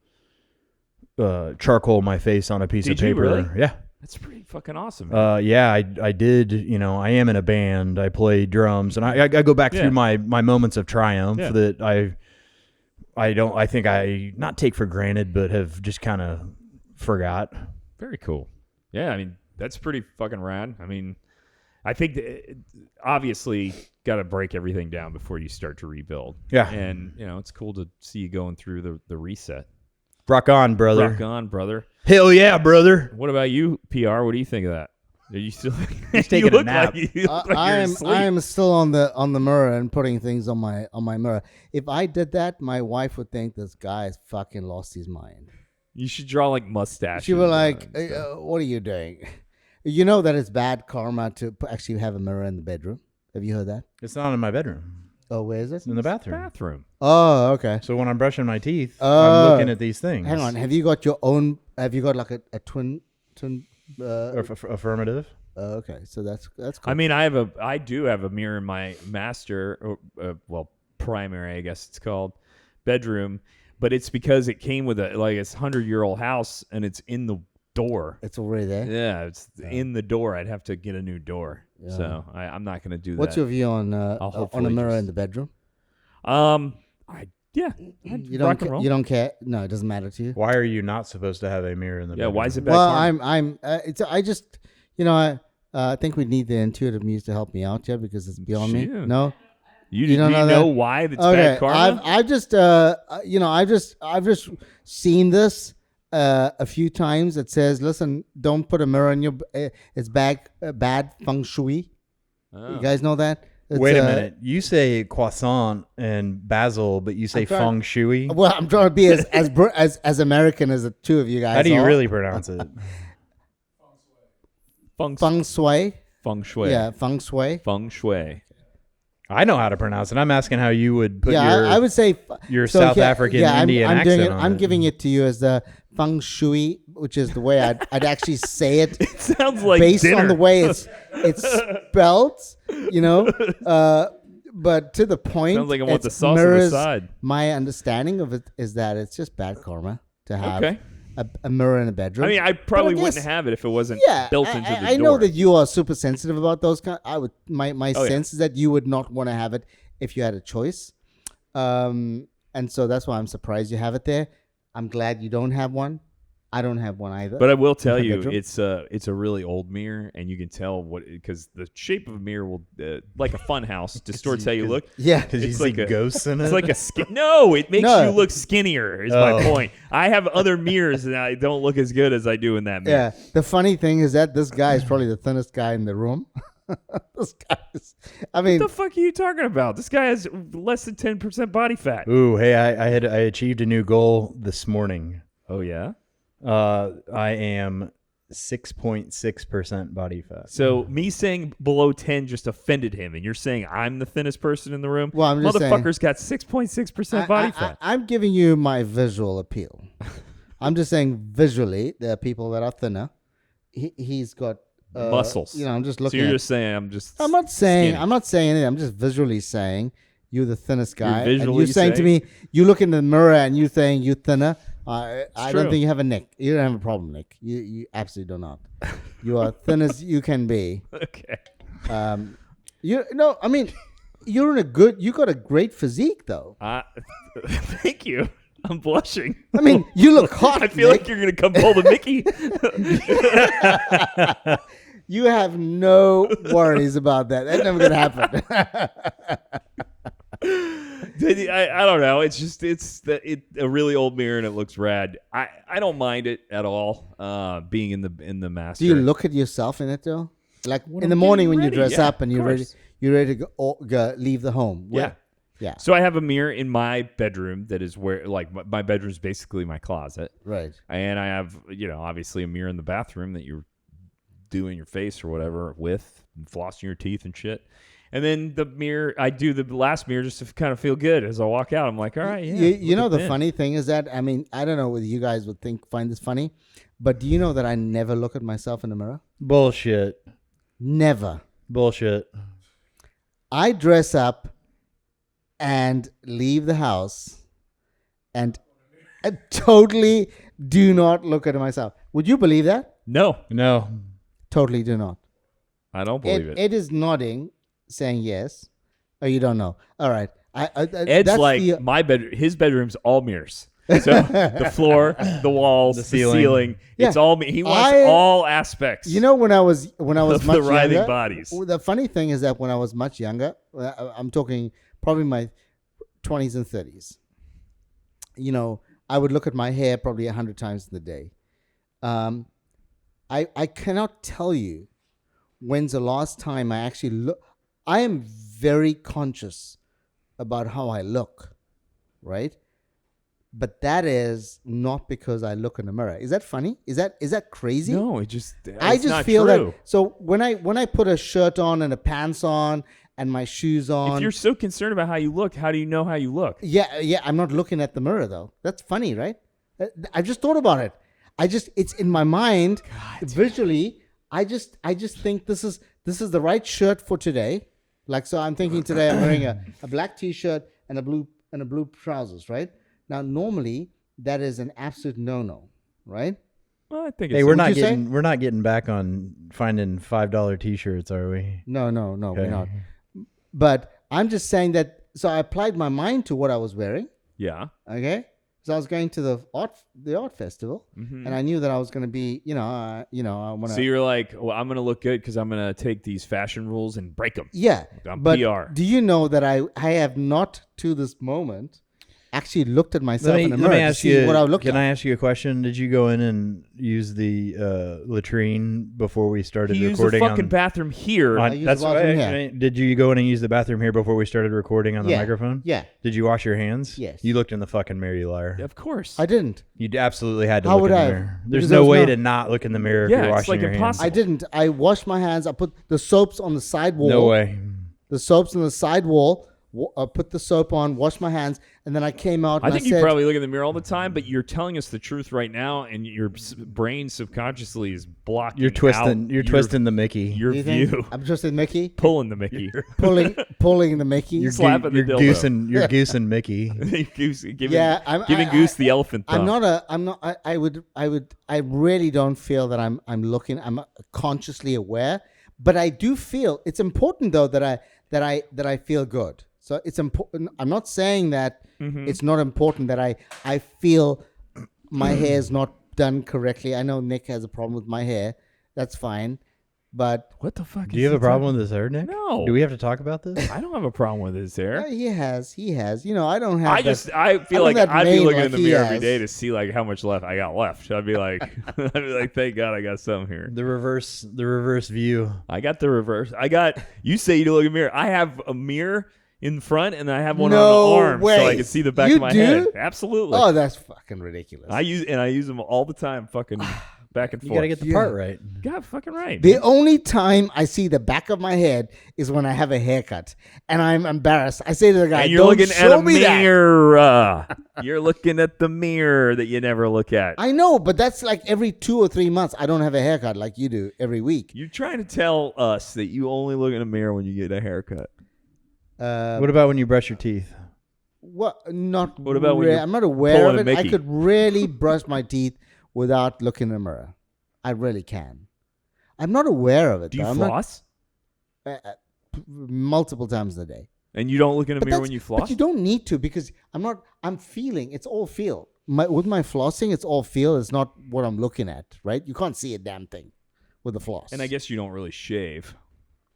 [SPEAKER 2] charcoal my face on a piece of paper.
[SPEAKER 1] Did you really?
[SPEAKER 2] Yeah.
[SPEAKER 1] That's pretty fucking awesome.
[SPEAKER 2] Yeah, I did. I am in a band. I play drums, and I go back through my moments of triumph that I think I not take for granted, but have just kind of forgot.
[SPEAKER 1] Very cool. Yeah, I mean, that's pretty fucking rad. I mean, I think that obviously got to break everything down before you start to rebuild. Yeah. And, it's cool to see you going through the reset.
[SPEAKER 2] Rock on, brother.
[SPEAKER 1] Rock on, brother.
[SPEAKER 2] Hell yeah, brother.
[SPEAKER 1] What about you, PR? What do you think of that? Are you still
[SPEAKER 2] He's taking a nap?
[SPEAKER 3] I am still on the mirror and putting things on my mirror. If I did that, my wife would think this guy has fucking lost his mind.
[SPEAKER 1] You should draw like mustaches.
[SPEAKER 3] She would like, what are you doing? You know that it's bad karma to actually have a mirror in the bedroom. Have you heard that?
[SPEAKER 2] It's not in my bedroom.
[SPEAKER 3] Oh, where is it?
[SPEAKER 2] In the bathroom.
[SPEAKER 3] Oh, okay.
[SPEAKER 2] So when I'm brushing my teeth, I'm looking at these things.
[SPEAKER 3] Hang on. Have you got your own? Have you got like a twin?
[SPEAKER 2] Affirmative.
[SPEAKER 3] Okay, so that's cool.
[SPEAKER 1] I mean, I do have a mirror in my master, primary, I guess it's called, bedroom, but it's because it came with it's 100-year-old house and it's in the door.
[SPEAKER 3] It's already there.
[SPEAKER 1] Yeah, it's in the door. I'd have to get a new door, so I'm not going to do that.
[SPEAKER 3] What's your view on a mirror in the bedroom? You don't care. No, it doesn't matter to you.
[SPEAKER 2] Why are you not supposed to have a mirror in the bedroom?
[SPEAKER 1] Why is it bad?
[SPEAKER 3] Well, I think we need the intuitive muse to help me out here because it's beyond me. No,
[SPEAKER 1] you don't know why it's bad karma?
[SPEAKER 3] I've just seen this a few times. It says, "Listen, don't put a mirror in your. It's bad feng shui." Oh. You guys know that?
[SPEAKER 2] Wait a minute. You say croissant and basil, but you say feng shui.
[SPEAKER 3] Well, I'm trying to be as American as the two of you guys.
[SPEAKER 2] How do you really pronounce it?
[SPEAKER 3] Feng shui.
[SPEAKER 1] Feng shui.
[SPEAKER 3] Yeah, feng shui.
[SPEAKER 1] Feng shui.
[SPEAKER 2] I know how to pronounce it. I'm asking how you would put
[SPEAKER 3] I would say
[SPEAKER 2] your South African Indian accent on
[SPEAKER 3] I'm
[SPEAKER 2] it.
[SPEAKER 3] giving it to you as the feng shui, which is the way I'd actually say it.
[SPEAKER 1] It sounds like
[SPEAKER 3] based
[SPEAKER 1] dinner.
[SPEAKER 3] on the way it's spelled, but to the point.
[SPEAKER 1] Sounds like I want the sauce on the side.
[SPEAKER 3] My understanding of it is that it's just bad karma to have a mirror in a bedroom.
[SPEAKER 1] I mean, I probably wouldn't have it if it wasn't built into the door.
[SPEAKER 3] I know that you are super sensitive about those kind. My sense is that you would not want to have it if you had a choice, and so that's why I'm surprised you have it there. I'm glad you don't have one. I don't have one either.
[SPEAKER 1] But I will tell you, it's a really old mirror, and you can tell because the shape of a mirror will, like a fun house, distorts how you look.
[SPEAKER 2] Yeah, because you see ghosts in it.
[SPEAKER 1] It's like a skin. No, it makes you look skinnier. Is my point. I have other mirrors, and I don't look as good as I do in that mirror.
[SPEAKER 3] Yeah. The funny thing is that this guy is probably the thinnest guy in the room. This guy is. I mean,
[SPEAKER 1] what the fuck are you talking about? This guy has less than 10% body fat.
[SPEAKER 2] Ooh, hey, I achieved a new goal this morning.
[SPEAKER 1] Oh yeah.
[SPEAKER 2] I am 6.6% body fat.
[SPEAKER 1] So me saying below 10 just offended him, and you're saying I'm the thinnest person in the room?
[SPEAKER 3] Well, I'm just
[SPEAKER 1] Motherfucker's got 6.6% body fat.
[SPEAKER 3] I'm giving you my visual appeal. I'm just saying visually, there are people that are thinner. He's got
[SPEAKER 1] muscles.
[SPEAKER 3] I'm just looking.
[SPEAKER 1] So you're just saying I'm
[SPEAKER 3] not saying
[SPEAKER 1] skinny.
[SPEAKER 3] I'm not saying anything. I'm just visually saying you're the thinnest guy.
[SPEAKER 1] You're
[SPEAKER 3] saying to me, you look in the mirror and you're saying you're thinner. I don't think you have a neck. You don't have a problem, Nick. You absolutely do not. You are thin as you can be.
[SPEAKER 1] Okay.
[SPEAKER 3] I mean, you got a great physique though.
[SPEAKER 1] Thank you. I'm blushing.
[SPEAKER 3] I mean, you look hot.
[SPEAKER 1] I feel
[SPEAKER 3] Nick.
[SPEAKER 1] like you're going to come pull the Mickey.
[SPEAKER 3] You have no worries about that. That's never going to happen.
[SPEAKER 1] I don't know. It's just a really old mirror and it looks rad. I don't mind it at all. Being in the master.
[SPEAKER 3] Do you look at yourself in it though? Like in the morning when you dress up and you're ready to go leave the home. Yeah.
[SPEAKER 1] So I have a mirror in my bedroom that is where my bedroom is basically my closet.
[SPEAKER 3] Right. And
[SPEAKER 1] I have obviously a mirror in the bathroom that you're doing your face or whatever with, and flossing your teeth and shit. And then the mirror, I do the last mirror just to kind of feel good as I walk out. I'm like, all right, yeah.
[SPEAKER 3] The funny thing is that, I mean, I don't know whether you guys would find this funny, but do you know that I never look at myself in the mirror?
[SPEAKER 2] Bullshit.
[SPEAKER 3] Never.
[SPEAKER 2] Bullshit.
[SPEAKER 3] I dress up and leave the house and I totally do not look at myself. Would you believe that?
[SPEAKER 1] No.
[SPEAKER 3] Totally do not.
[SPEAKER 1] I don't believe it.
[SPEAKER 3] Ed is nodding, saying yes. Oh, you don't know. All right.
[SPEAKER 1] Ed's like my bedroom. His bedroom's all mirrors. So the floor, the walls, the ceiling.
[SPEAKER 3] Yeah.
[SPEAKER 1] It's all me. He wants all aspects.
[SPEAKER 3] You know, when I was much
[SPEAKER 1] the writhing
[SPEAKER 3] younger,
[SPEAKER 1] bodies.
[SPEAKER 3] The funny thing is that when I was much younger, I'm talking probably my 20s and 30s. I would look at my hair probably 100 times in the day. I cannot tell you when's the last time I actually look. I am very conscious about how I look, right? But that is not because I look in the mirror. Is that funny? Is that crazy?
[SPEAKER 1] No, I just
[SPEAKER 3] feel
[SPEAKER 1] true.
[SPEAKER 3] that. So when I put a shirt on and a pants on and my shoes on,
[SPEAKER 1] if you're so concerned about how you look, how do you know how you look?
[SPEAKER 3] Yeah. I'm not looking at the mirror though. That's funny, right? I just thought about it. It's in my mind. God, visually. I just think this is the right shirt for today. Like, so I'm thinking today I'm wearing a black t-shirt and a blue trousers, right? Now, normally that is an absolute no-no, right?
[SPEAKER 1] Well, I think
[SPEAKER 2] Hey, we're not getting back on finding $5 t-shirts, are we?
[SPEAKER 3] No,
[SPEAKER 2] Okay.
[SPEAKER 3] we're not. But I'm just saying that. So I applied my mind to what I was wearing.
[SPEAKER 1] Yeah.
[SPEAKER 3] Okay. So I was going to the art festival, and I knew that I was going to be, I want to.
[SPEAKER 1] So you're like, well, I'm going to look good because I'm going to take these fashion rules and break them.
[SPEAKER 3] Yeah,
[SPEAKER 1] I'm
[SPEAKER 3] but
[SPEAKER 1] PR.
[SPEAKER 3] do you know that I have not to this moment actually looked at myself in the mirror to see what I look like?
[SPEAKER 2] Can I ask you a question? Did you go in and use the latrine before we started
[SPEAKER 1] He used
[SPEAKER 2] recording?
[SPEAKER 1] the fucking bathroom here.
[SPEAKER 3] I used the bathroom here.
[SPEAKER 2] Did you go in and use the bathroom here before we started recording on the microphone?
[SPEAKER 3] Yeah.
[SPEAKER 2] Did you wash your hands?
[SPEAKER 3] Yes.
[SPEAKER 2] You looked in the fucking mirror, you liar.
[SPEAKER 1] Of course.
[SPEAKER 3] I didn't.
[SPEAKER 2] You absolutely had to
[SPEAKER 3] How
[SPEAKER 2] look
[SPEAKER 3] would
[SPEAKER 2] in the
[SPEAKER 3] I?
[SPEAKER 2] mirror. There's
[SPEAKER 3] Because
[SPEAKER 2] no
[SPEAKER 3] there was
[SPEAKER 2] way
[SPEAKER 3] no-
[SPEAKER 2] to not look in the mirror if
[SPEAKER 1] Yeah,
[SPEAKER 2] you're
[SPEAKER 1] it's
[SPEAKER 2] washing
[SPEAKER 1] like
[SPEAKER 2] your
[SPEAKER 1] impossible.
[SPEAKER 2] hands.
[SPEAKER 3] I didn't. I washed my hands. I put the soaps on the sidewall.
[SPEAKER 2] No way.
[SPEAKER 3] The soaps on the sidewall. Put the soap on, washed my hands, and then I came out.
[SPEAKER 1] I
[SPEAKER 3] And
[SPEAKER 1] think
[SPEAKER 3] I
[SPEAKER 1] you
[SPEAKER 3] said,
[SPEAKER 1] probably look in the mirror all the time, but you're telling us the truth right now, and your brain subconsciously is blocking.
[SPEAKER 2] You're twisting.
[SPEAKER 1] out
[SPEAKER 2] You're twisting the Mickey.
[SPEAKER 1] your
[SPEAKER 3] Do you think
[SPEAKER 1] view,
[SPEAKER 3] I'm twisting Mickey,
[SPEAKER 1] pulling the Mickey,
[SPEAKER 3] pulling the Mickey.
[SPEAKER 1] You're slapping the dildo.
[SPEAKER 2] You're goosing Mickey.
[SPEAKER 1] giving Goose the elephant thumb.
[SPEAKER 3] I really don't feel that I'm looking. I'm consciously aware, but I do feel it's important though that I feel good. So it's important. I'm not saying that it's not important that I feel my hair is not done correctly. I know Nick has a problem with my hair. That's fine. But
[SPEAKER 1] What the fuck?
[SPEAKER 2] Do you have a problem with his hair, Nick?
[SPEAKER 1] No.
[SPEAKER 2] Do we have to talk about this?
[SPEAKER 1] I don't have a problem with his hair.
[SPEAKER 3] he has. You know, I don't have.
[SPEAKER 1] I feel
[SPEAKER 3] I'm
[SPEAKER 1] like
[SPEAKER 3] that
[SPEAKER 1] I'd be
[SPEAKER 3] mane
[SPEAKER 1] looking
[SPEAKER 3] like
[SPEAKER 1] in the
[SPEAKER 3] he
[SPEAKER 1] mirror every
[SPEAKER 3] has.
[SPEAKER 1] day to see like how much left I got left. I'd be like, thank God I got some here.
[SPEAKER 2] The reverse view.
[SPEAKER 1] I got the reverse. You say you don't look in the mirror. I have a mirror in front and I have one
[SPEAKER 3] No
[SPEAKER 1] on the arm
[SPEAKER 3] way.
[SPEAKER 1] so I can see the back
[SPEAKER 3] You
[SPEAKER 1] of my
[SPEAKER 3] do?
[SPEAKER 1] head. Absolutely.
[SPEAKER 3] Oh, that's fucking ridiculous.
[SPEAKER 1] I use them all the time, fucking back and
[SPEAKER 2] You
[SPEAKER 1] forth.
[SPEAKER 2] got to get the part right.
[SPEAKER 1] God, fucking right.
[SPEAKER 3] The only time I see the back of my head is when I have a haircut, and I'm embarrassed. I say to the guy,
[SPEAKER 1] And you're
[SPEAKER 3] "Don't
[SPEAKER 1] looking
[SPEAKER 3] show
[SPEAKER 1] at a
[SPEAKER 3] me that."
[SPEAKER 1] mirror. You're looking at the mirror that you never look at.
[SPEAKER 3] I know, but that's like every 2 or 3 months. I don't have a haircut like you do every week.
[SPEAKER 1] You're trying to tell us that you only look in a mirror when you get a haircut.
[SPEAKER 2] What about when you brush your teeth?
[SPEAKER 3] What? Not.
[SPEAKER 1] What about when you're
[SPEAKER 3] I'm not aware of
[SPEAKER 1] pulling a
[SPEAKER 3] it. I
[SPEAKER 1] Mickey?
[SPEAKER 3] could really brush my teeth without looking in the mirror. I really can. I'm not aware of it.
[SPEAKER 1] Do you
[SPEAKER 3] though. I'm
[SPEAKER 1] floss?
[SPEAKER 3] not, multiple times a day.
[SPEAKER 1] And you don't look in a
[SPEAKER 3] But
[SPEAKER 1] mirror
[SPEAKER 3] that's-
[SPEAKER 1] when you floss?
[SPEAKER 3] But you don't need to because I'm feeling. It's all feel. With my flossing, it's all feel. It's not what I'm looking at, right? You can't see a damn thing with the floss.
[SPEAKER 1] And I guess you don't really shave.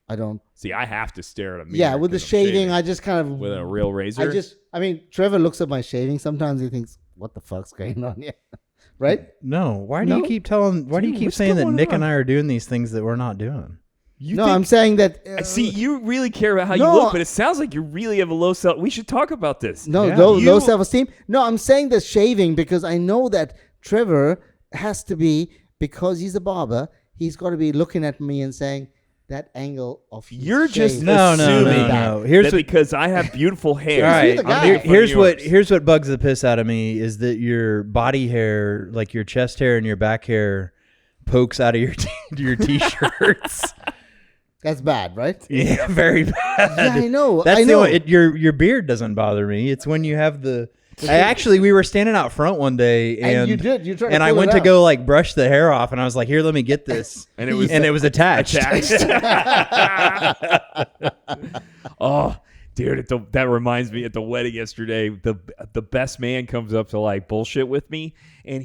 [SPEAKER 3] I don't.
[SPEAKER 1] See, I have to stare at a mirror.
[SPEAKER 3] Yeah, with the
[SPEAKER 1] 'cause I'm
[SPEAKER 3] shaving, I just kind of.
[SPEAKER 1] with a real razor.
[SPEAKER 3] I mean, Trevor looks at my shaving. Sometimes he thinks, what the fuck's going on here? Right?
[SPEAKER 2] No. Why do you
[SPEAKER 3] No?
[SPEAKER 2] keep telling? Why do you
[SPEAKER 1] Dude,
[SPEAKER 2] keep
[SPEAKER 1] what's
[SPEAKER 2] saying that
[SPEAKER 1] going
[SPEAKER 2] Nick
[SPEAKER 1] on?
[SPEAKER 2] and I are doing these things that we're not doing?
[SPEAKER 1] You
[SPEAKER 3] No,
[SPEAKER 1] think-
[SPEAKER 3] I'm saying that.
[SPEAKER 1] See, you really care about how you
[SPEAKER 3] No,
[SPEAKER 1] look, but it sounds like you really have a low self. We should talk about this.
[SPEAKER 3] No,
[SPEAKER 2] Yeah.
[SPEAKER 3] low self-esteem. No, I'm saying the shaving because I know that Trevor has to be, because he's a barber, he's got to be looking at me and saying, that angle of his
[SPEAKER 1] You're just
[SPEAKER 3] shave
[SPEAKER 2] No, no,
[SPEAKER 3] is
[SPEAKER 1] assuming
[SPEAKER 3] really bad."
[SPEAKER 2] no. Here's
[SPEAKER 1] that
[SPEAKER 2] what-
[SPEAKER 1] because I have beautiful hair.
[SPEAKER 2] All right.
[SPEAKER 3] the guy.
[SPEAKER 1] I'm making fun of yours.
[SPEAKER 2] Here's what bugs the piss out of me is that your body hair, like your chest hair and your back hair, pokes out of your t-shirts.
[SPEAKER 3] That's bad, right?
[SPEAKER 2] Yeah, very bad.
[SPEAKER 3] Yeah, I know.
[SPEAKER 2] That's
[SPEAKER 3] I know.
[SPEAKER 2] Your beard doesn't bother me. It's when you have the. We were standing out front one day, and
[SPEAKER 3] you did. You tried to
[SPEAKER 2] and I
[SPEAKER 3] pull it
[SPEAKER 2] went to
[SPEAKER 3] out.
[SPEAKER 2] go like brush the hair off, and I was like, "Here, let me get this,"
[SPEAKER 1] And it was
[SPEAKER 2] attached.
[SPEAKER 1] Oh, dude, that reminds me at the wedding yesterday, the best man comes up to like bullshit with me, and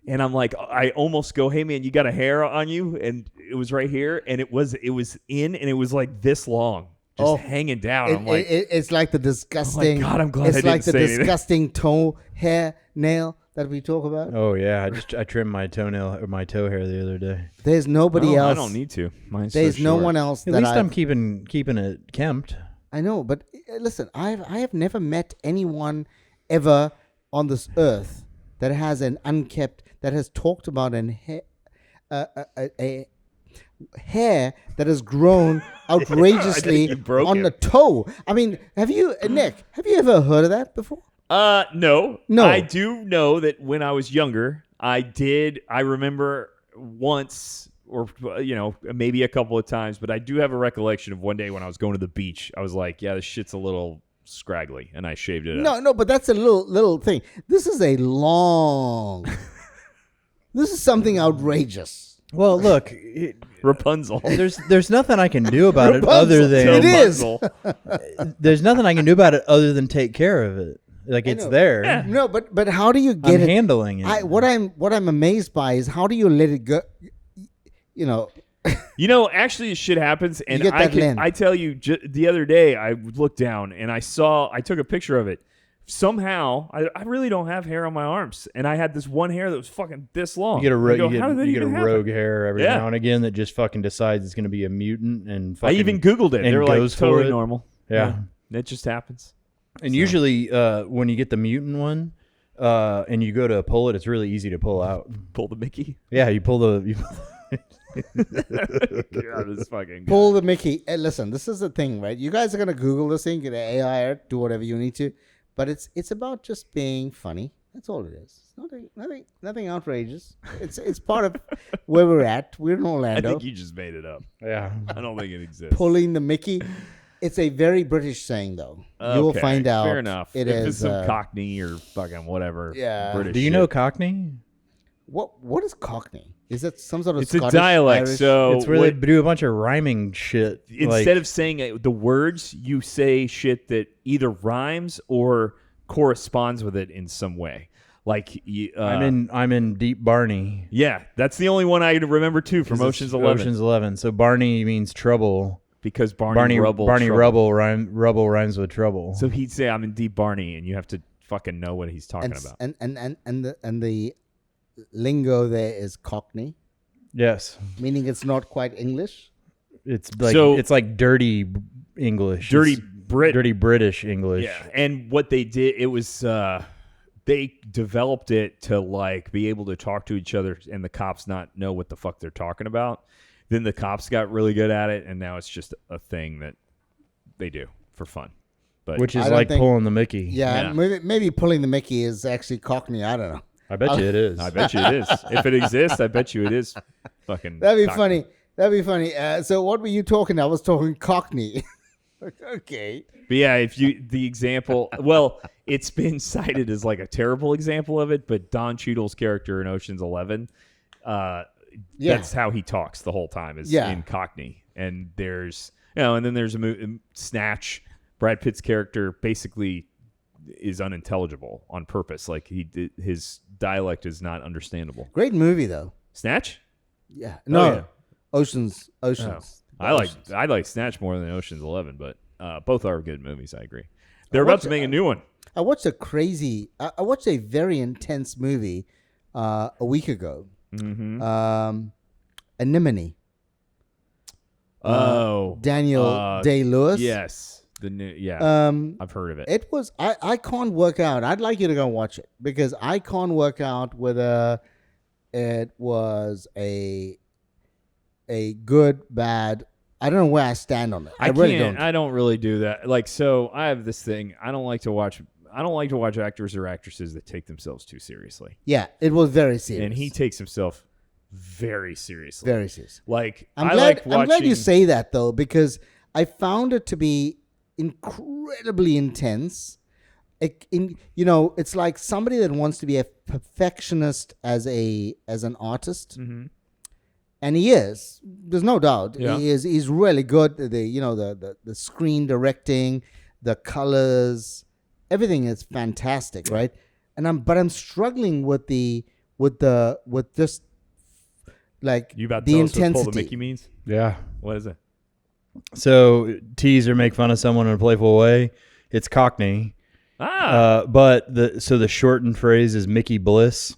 [SPEAKER 1] and I'm like, I almost go, "Hey man, you got a hair on you?" And it was right here, and it was in, and it was like this long, just hanging down. I'm like,
[SPEAKER 3] it's like the disgusting.
[SPEAKER 1] God, I'm glad
[SPEAKER 3] it's
[SPEAKER 1] I didn't
[SPEAKER 3] like the
[SPEAKER 1] say anything.
[SPEAKER 3] disgusting toe hair nail that we talk about.
[SPEAKER 2] Oh yeah, I trimmed my toenail or my toe hair the other day.
[SPEAKER 3] There's nobody
[SPEAKER 1] "No,
[SPEAKER 3] else.
[SPEAKER 1] I don't need to. Mine's
[SPEAKER 3] There's
[SPEAKER 1] so
[SPEAKER 3] no
[SPEAKER 1] short."
[SPEAKER 3] one else.
[SPEAKER 2] At
[SPEAKER 3] that
[SPEAKER 2] least I'm
[SPEAKER 3] I've-
[SPEAKER 2] keeping it kempt.
[SPEAKER 3] I know, but listen, I have never met anyone ever on this earth that has an unkept, that has talked about a hair that has grown outrageously
[SPEAKER 1] you broke
[SPEAKER 3] on
[SPEAKER 1] it.
[SPEAKER 3] the toe. I mean, have you, Nick? Have you ever heard of that before?
[SPEAKER 1] No.
[SPEAKER 3] No.
[SPEAKER 1] I do know that when I was younger, I remember once or maybe a couple of times, but I do have a recollection of one day when I was going to the beach. I was like, yeah, this shit's a little scraggly, and I shaved it up.
[SPEAKER 3] No, but that's a little thing. This is a long. This is something outrageous.
[SPEAKER 2] Well, look,
[SPEAKER 1] Rapunzel.
[SPEAKER 2] There's nothing I can do about it other than
[SPEAKER 3] It is.
[SPEAKER 2] There's nothing I can do about it other than take care of it. Like it's there.
[SPEAKER 1] Yeah.
[SPEAKER 3] No, but how do you get
[SPEAKER 2] I'm
[SPEAKER 3] it?
[SPEAKER 2] handling it.
[SPEAKER 3] What I'm amazed by is how do you let it go?
[SPEAKER 1] Actually, this shit happens, and
[SPEAKER 3] get that lens.
[SPEAKER 1] I tell you, the other day I looked down and I took a picture of it. Somehow, I really don't have hair on my arms, and I had this one hair that was fucking this long.
[SPEAKER 2] You get a
[SPEAKER 1] happen?
[SPEAKER 2] rogue hair every now and again that just fucking decides it's going to be a mutant and fucking.
[SPEAKER 1] I even Googled it. They were like totally normal.
[SPEAKER 2] Yeah,
[SPEAKER 1] it just happens.
[SPEAKER 2] And usually, when you get the mutant one, and you go to pull it, it's really easy to pull out.
[SPEAKER 1] Pull the Mickey.
[SPEAKER 2] Yeah, you pull the.
[SPEAKER 1] God, this fucking
[SPEAKER 3] Pull the Mickey. Hey, listen, this is the thing, right? You guys are gonna Google this thing, get an AI it, do whatever you need to, but it's about just being funny. That's all it is. It's nothing outrageous. It's part of where we're at. We're in Orlando.
[SPEAKER 1] I think you just made it up.
[SPEAKER 2] Yeah,
[SPEAKER 1] I don't think it exists.
[SPEAKER 3] Pulling the Mickey. It's a very British saying, though.
[SPEAKER 1] Okay,
[SPEAKER 3] you will find out.
[SPEAKER 1] Fair enough.
[SPEAKER 3] It
[SPEAKER 1] if
[SPEAKER 3] is
[SPEAKER 1] it's some Cockney or fucking whatever.
[SPEAKER 3] Yeah.
[SPEAKER 1] British
[SPEAKER 2] do you
[SPEAKER 1] shit.
[SPEAKER 2] know Cockney?
[SPEAKER 3] What is Cockney? Is that some sort of
[SPEAKER 1] It's
[SPEAKER 3] Scottish,
[SPEAKER 1] a dialect.
[SPEAKER 3] Irish?
[SPEAKER 1] So
[SPEAKER 2] It's where they do a bunch of rhyming shit.
[SPEAKER 1] instead of saying the words, you say shit that either rhymes or corresponds with it in some way. Like
[SPEAKER 2] I'm in Deep Barney.
[SPEAKER 1] Yeah, that's the only one I remember too from Ocean's 11.
[SPEAKER 2] Ocean's 11. So Barney means trouble.
[SPEAKER 1] Because Barney Rubble
[SPEAKER 2] rhymes with trouble.
[SPEAKER 1] So he'd say, "I'm in Deep Barney," and you have to fucking know what he's talking about.
[SPEAKER 3] And the lingo there is Cockney,
[SPEAKER 2] yes,
[SPEAKER 3] meaning it's not quite English.
[SPEAKER 2] it's like dirty English,
[SPEAKER 1] Dirty
[SPEAKER 2] British English.
[SPEAKER 1] Yeah, and what they did, it was they developed it to like be able to talk to each other and the cops not know what the fuck they're talking about. Then the cops got really good at it, and now it's just a thing that they do for fun. But
[SPEAKER 2] Which is like pulling the Mickey.
[SPEAKER 3] Yeah. Maybe pulling the Mickey is actually Cockney. I don't know.
[SPEAKER 2] I bet you it is.
[SPEAKER 1] I bet you it is. If it exists, I bet you it is. Fucking.
[SPEAKER 3] That'd be
[SPEAKER 1] Cockney.
[SPEAKER 3] funny. That'd be funny. So what were you talking? I was talking Cockney. Okay.
[SPEAKER 1] But yeah, the example, well, it's been cited as like a terrible example of it, but Don Cheadle's character in Ocean's 11, that's how he talks the whole time is in Cockney. And there's, and then there's a Snatch. Brad Pitt's character basically is unintelligible on purpose. Like his dialect is not understandable.
[SPEAKER 3] Great movie though.
[SPEAKER 1] Snatch?
[SPEAKER 3] Yeah. No.
[SPEAKER 1] yeah.
[SPEAKER 3] Oceans.
[SPEAKER 1] Oh. I like Snatch more than Ocean's 11, but both are good movies. I agree. They're about to make a new one.
[SPEAKER 3] I watched I watched a very intense movie a week ago.
[SPEAKER 1] Mm-hmm.
[SPEAKER 3] Anemone. Daniel Day-Lewis.
[SPEAKER 1] Yes. I've heard of it.
[SPEAKER 3] It was I can't work out. I'd like you to go watch it because I can't work out whether it was a good, bad. I don't know where I stand on it. I really don't.
[SPEAKER 1] I don't really do that. Like, so I have this thing. I don't like to watch actors or actresses that take themselves too seriously.
[SPEAKER 3] Yeah, it was very serious.
[SPEAKER 1] And he takes himself very seriously.
[SPEAKER 3] Very serious.
[SPEAKER 1] Like,
[SPEAKER 3] I'm
[SPEAKER 1] like
[SPEAKER 3] glad you say that though, because I found it to be incredibly intense. It's like somebody that wants to be a perfectionist as an artist.
[SPEAKER 1] Mm-hmm.
[SPEAKER 3] And he is. There's no doubt.
[SPEAKER 1] Yeah.
[SPEAKER 3] He is. He's really good. The screen directing, the colors, everything is fantastic, right? And I'm struggling with just like
[SPEAKER 1] you about
[SPEAKER 3] the
[SPEAKER 1] to tell us
[SPEAKER 3] intensity.
[SPEAKER 1] what pull the Mickey means?
[SPEAKER 2] Yeah.
[SPEAKER 1] What is it?
[SPEAKER 2] So tease or make fun of someone in a playful way. It's Cockney. But the shortened phrase is Mickey Bliss,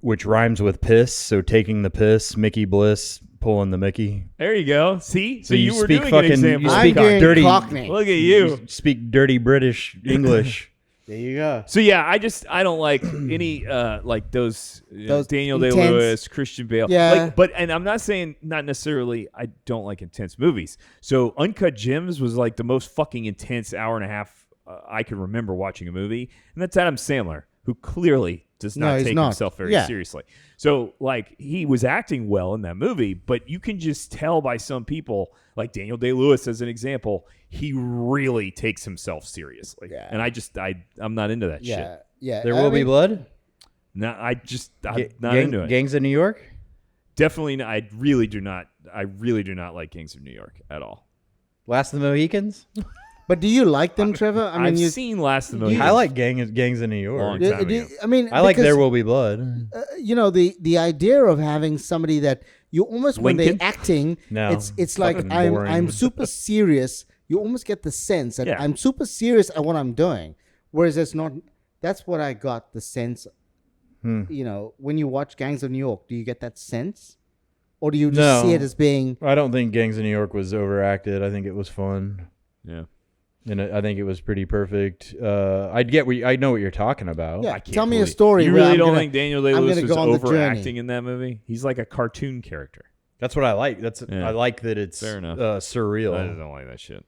[SPEAKER 2] which rhymes with piss. So taking the piss, Mickey Bliss, pulling the Mickey.
[SPEAKER 1] There you go. See? So you were
[SPEAKER 2] speak
[SPEAKER 1] doing
[SPEAKER 2] fucking,
[SPEAKER 1] an example.
[SPEAKER 2] You speak
[SPEAKER 3] I'm
[SPEAKER 2] dirty
[SPEAKER 3] Cockney.
[SPEAKER 1] Look at you.
[SPEAKER 2] Speak dirty British English.
[SPEAKER 3] There you go.
[SPEAKER 1] So yeah, I don't like any like those Daniel
[SPEAKER 3] intense-
[SPEAKER 1] Day-Lewis, Christian Bale.
[SPEAKER 3] Yeah.
[SPEAKER 1] And I'm not saying not necessarily I don't like intense movies. So Uncut Gems was like the most fucking intense hour and a half I can remember watching a movie, and that's Adam Sandler, who clearly does
[SPEAKER 3] No,
[SPEAKER 1] not
[SPEAKER 3] he's
[SPEAKER 1] take
[SPEAKER 3] not.
[SPEAKER 1] himself very
[SPEAKER 3] Yeah.
[SPEAKER 1] seriously. So, like, he was acting well in that movie, but you can just tell by some people, like Daniel Day-Lewis as an example, he really takes himself seriously.
[SPEAKER 3] Yeah.
[SPEAKER 1] And I'm not into that shit.
[SPEAKER 3] Yeah, yeah.
[SPEAKER 2] There Will Be Blood?
[SPEAKER 1] No, I'm not
[SPEAKER 2] Gang-
[SPEAKER 1] into it.
[SPEAKER 2] Gangs of New York?
[SPEAKER 1] Definitely not. I really do not like Gangs of New York at all.
[SPEAKER 2] Last of the Mohicans?
[SPEAKER 3] But do you like them, Trevor? I mean,
[SPEAKER 1] I've seen Last of the Mohicans.
[SPEAKER 2] I like Gangs of New York.
[SPEAKER 1] Long time ago.
[SPEAKER 3] I mean,
[SPEAKER 2] I like
[SPEAKER 3] because,
[SPEAKER 2] There Will Be Blood.
[SPEAKER 3] the idea of having somebody that you almost when
[SPEAKER 1] Lincoln?
[SPEAKER 3] they're acting,
[SPEAKER 2] No,
[SPEAKER 3] it's like
[SPEAKER 2] fucking
[SPEAKER 3] I'm
[SPEAKER 2] boring.
[SPEAKER 3] super serious. You almost get the sense that
[SPEAKER 1] Yeah.
[SPEAKER 3] I'm super serious at what I'm doing, whereas it's not. That's what I got the sense. You know, when you watch Gangs of New York, do you get that sense, or do you just see
[SPEAKER 2] No.
[SPEAKER 3] it as being?
[SPEAKER 2] I don't think Gangs of New York was overacted. I think it was fun.
[SPEAKER 1] Yeah.
[SPEAKER 2] And I think it was pretty perfect. I know what you're talking about.
[SPEAKER 3] Yeah.
[SPEAKER 1] I can't
[SPEAKER 3] Tell me a
[SPEAKER 1] believe-
[SPEAKER 3] story
[SPEAKER 1] You
[SPEAKER 3] where
[SPEAKER 1] really
[SPEAKER 3] I'm
[SPEAKER 1] don't
[SPEAKER 3] gonna-
[SPEAKER 1] think Daniel
[SPEAKER 3] I'm
[SPEAKER 1] Day-Lewis
[SPEAKER 3] gonna
[SPEAKER 1] was
[SPEAKER 3] go on the
[SPEAKER 1] overacting
[SPEAKER 3] journey.
[SPEAKER 1] in that movie? He's like a cartoon character.
[SPEAKER 2] That's what I like.
[SPEAKER 1] Yeah.
[SPEAKER 2] I like that it's
[SPEAKER 1] Fair enough.
[SPEAKER 2] surreal.
[SPEAKER 1] I don't like that shit.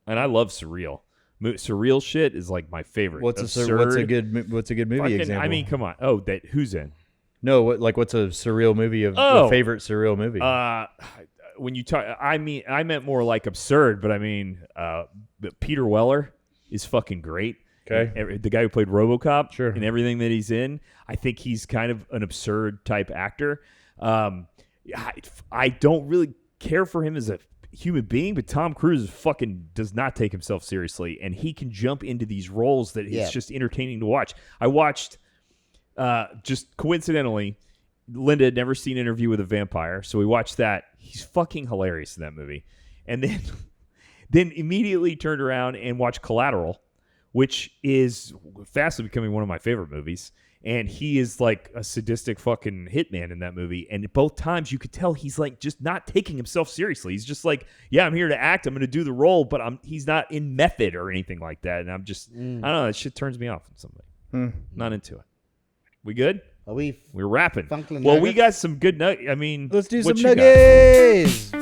[SPEAKER 1] And I love surreal. Surreal shit is like my favorite.
[SPEAKER 2] What's a
[SPEAKER 1] Absurd,
[SPEAKER 2] good movie
[SPEAKER 1] fucking-
[SPEAKER 2] example?
[SPEAKER 1] I mean, come on. Oh, that who's in?
[SPEAKER 2] no, what's a surreal movie of
[SPEAKER 1] Oh.
[SPEAKER 2] a favorite surreal movie?
[SPEAKER 1] When you talk, I meant more like absurd, but I mean, Peter Weller is fucking great.
[SPEAKER 2] Okay.
[SPEAKER 1] The guy who played RoboCop,
[SPEAKER 2] Sure.
[SPEAKER 1] and everything that he's in, I think he's kind of an absurd type actor. I don't really care for him as a human being, but Tom Cruise fucking does not take himself seriously, and he can jump into these roles that it's just entertaining to watch. I watched, just coincidentally, Linda had never seen Interview with a Vampire, so we watched that. He's fucking hilarious in that movie. And then immediately turned around and watched Collateral, which is fastly becoming one of my favorite movies. And he is like a sadistic fucking hitman in that movie. And both times you could tell he's like just not taking himself seriously. He's just like, yeah, I'm here to act. I'm going to do the role, but he's not in method or anything like that. And I'm just, I don't know. That shit turns me off in some way. Not into it. We good?
[SPEAKER 3] Are we?
[SPEAKER 1] We're rapping.
[SPEAKER 3] Funklin'
[SPEAKER 1] Well, we
[SPEAKER 3] nuggets?
[SPEAKER 1] got some good nuggets. I mean,
[SPEAKER 2] Let's do
[SPEAKER 1] what
[SPEAKER 2] some
[SPEAKER 1] you got?
[SPEAKER 2] nuggets.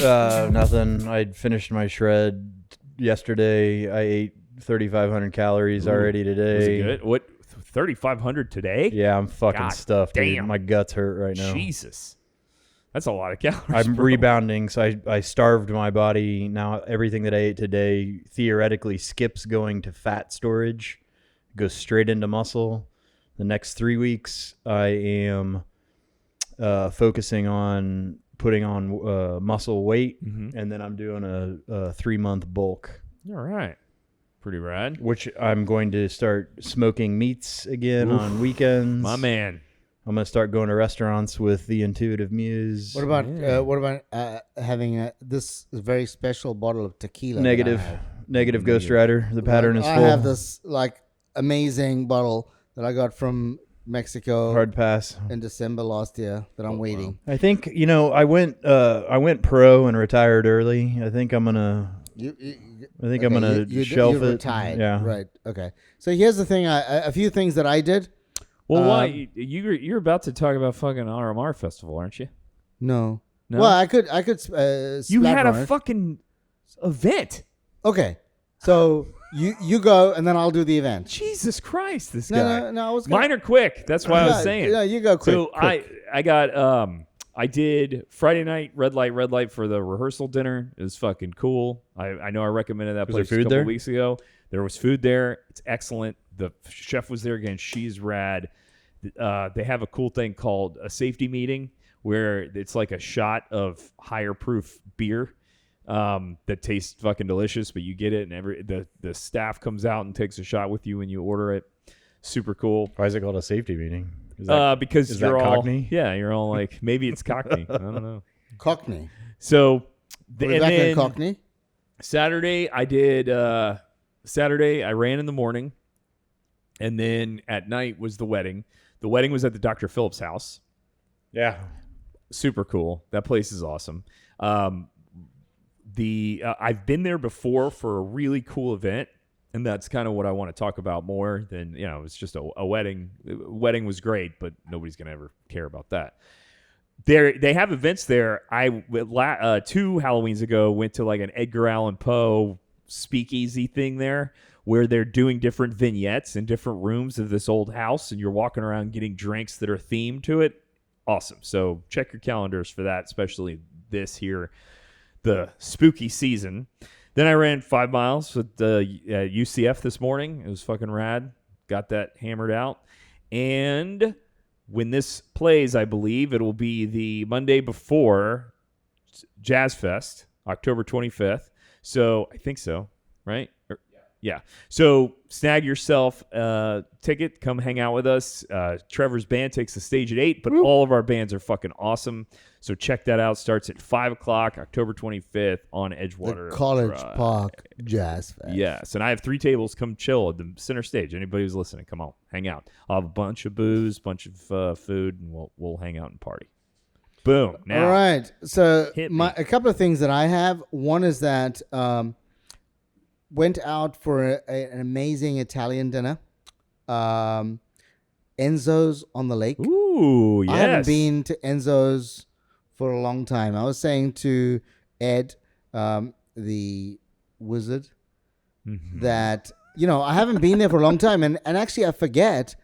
[SPEAKER 2] Nothing. I finished my shred yesterday. I ate 3,500 calories already today.
[SPEAKER 1] Was it good? What, 3,500 today?
[SPEAKER 2] Yeah, I'm fucking
[SPEAKER 1] God
[SPEAKER 2] stuffed, dude.
[SPEAKER 1] damn.
[SPEAKER 2] My guts hurt right now.
[SPEAKER 1] Jesus. That's a lot of calories.
[SPEAKER 2] I'm
[SPEAKER 1] bro.
[SPEAKER 2] rebounding, so I starved my body. Now everything that I ate today theoretically skips going to fat storage, goes straight into muscle. The next 3 weeks, I am focusing on putting on muscle weight, and then I'm doing a 3-month bulk,
[SPEAKER 1] All right. Pretty rad.
[SPEAKER 2] which I'm going to start smoking meats again on weekends.
[SPEAKER 1] My man.
[SPEAKER 2] I'm going to start going to restaurants with the Intuitive Muse.
[SPEAKER 3] What about having this very special bottle of tequila? that I
[SPEAKER 2] Negative.
[SPEAKER 3] have?
[SPEAKER 2] Negative Ghost Rider. The pattern is
[SPEAKER 3] I
[SPEAKER 2] full.
[SPEAKER 3] have this like amazing bottle that I got from Mexico
[SPEAKER 2] Hard pass.
[SPEAKER 3] in December last year that I'm waiting.
[SPEAKER 2] I think I went pro and retired early. I think I'm gonna. I'm gonna shelf
[SPEAKER 3] you
[SPEAKER 2] it.
[SPEAKER 3] Retired.
[SPEAKER 2] Yeah.
[SPEAKER 3] Right. Okay. So here's the thing. A few things that I did.
[SPEAKER 1] Well, why? You're about to talk about fucking RMR Festival, aren't you?
[SPEAKER 3] No.
[SPEAKER 1] No?
[SPEAKER 3] Well, I could.
[SPEAKER 1] You
[SPEAKER 3] splat
[SPEAKER 1] had
[SPEAKER 3] on
[SPEAKER 1] a
[SPEAKER 3] it.
[SPEAKER 1] fucking event.
[SPEAKER 3] Okay. So you go and then I'll do the event.
[SPEAKER 1] Jesus Christ, this
[SPEAKER 3] No,
[SPEAKER 1] guy.
[SPEAKER 3] no. I was gonna,
[SPEAKER 1] Mine are quick. That's why I was saying.
[SPEAKER 3] No, you go quick.
[SPEAKER 1] So
[SPEAKER 3] quick.
[SPEAKER 1] I got I did Friday night red light for the rehearsal dinner. It was fucking cool. I know I recommended that
[SPEAKER 2] Was there
[SPEAKER 1] place a
[SPEAKER 2] food
[SPEAKER 1] couple
[SPEAKER 2] there?
[SPEAKER 1] weeks ago. There was food there. It's excellent. The chef was there again. She's rad. They have a cool thing called a safety meeting where it's like a shot of higher proof beer that tastes fucking delicious, but you get it and the staff comes out and takes a shot with you when you order it. Super cool.
[SPEAKER 2] Why is it called a safety meeting?
[SPEAKER 1] Because
[SPEAKER 2] is
[SPEAKER 1] you're
[SPEAKER 2] that
[SPEAKER 1] all
[SPEAKER 2] Cockney?
[SPEAKER 1] Yeah, you're all like maybe it's Cockney. I don't know.
[SPEAKER 3] Cockney.
[SPEAKER 1] So
[SPEAKER 3] We're
[SPEAKER 1] and
[SPEAKER 3] back in
[SPEAKER 1] then
[SPEAKER 3] Cockney.
[SPEAKER 1] Saturday I did Saturday I ran in the morning, and then at night was the wedding. The wedding was at the Dr. Phillips House.
[SPEAKER 2] Yeah.
[SPEAKER 1] Super cool. That place is awesome. I've been there before for a really cool event, and that's kind of what I want to talk about more than, it's just a wedding. The wedding was great, but nobody's going to ever care about that. they have events there. I 2 Halloweens ago went to like an Edgar Allan Poe speakeasy thing there, where they're doing different vignettes in different rooms of this old house, and you're walking around getting drinks that are themed to it. Awesome. So check your calendars for that, especially this here, the spooky season. Then I ran 5 miles with the UCF this morning. It was fucking rad. Got that hammered out. And when this plays, I believe it'll be the Monday before Jazz Fest, October 25th. So I think so, right? Yeah. So snag yourself a ticket. Come hang out with us. Trevor's band takes the stage at 8, but all of our bands are fucking awesome. So check that out. Starts at 5 o'clock, October 25th on Edgewater.
[SPEAKER 3] The College Park Jazz Fest.
[SPEAKER 1] Yes. And I have 3 tables. Come chill at the center stage. Anybody who's listening, come on. Hang out. I'll have a bunch of booze, bunch of food, and we'll hang out and party. Boom. Now,
[SPEAKER 3] all right. So
[SPEAKER 1] a
[SPEAKER 3] couple of things that I have. One is that went out for an amazing Italian dinner. Enzo's on the lake.
[SPEAKER 1] Ooh, yes.
[SPEAKER 3] I haven't been to Enzo's for a long time. I was saying to Ed, the wizard, that, I haven't been there for a long time. And actually, I forget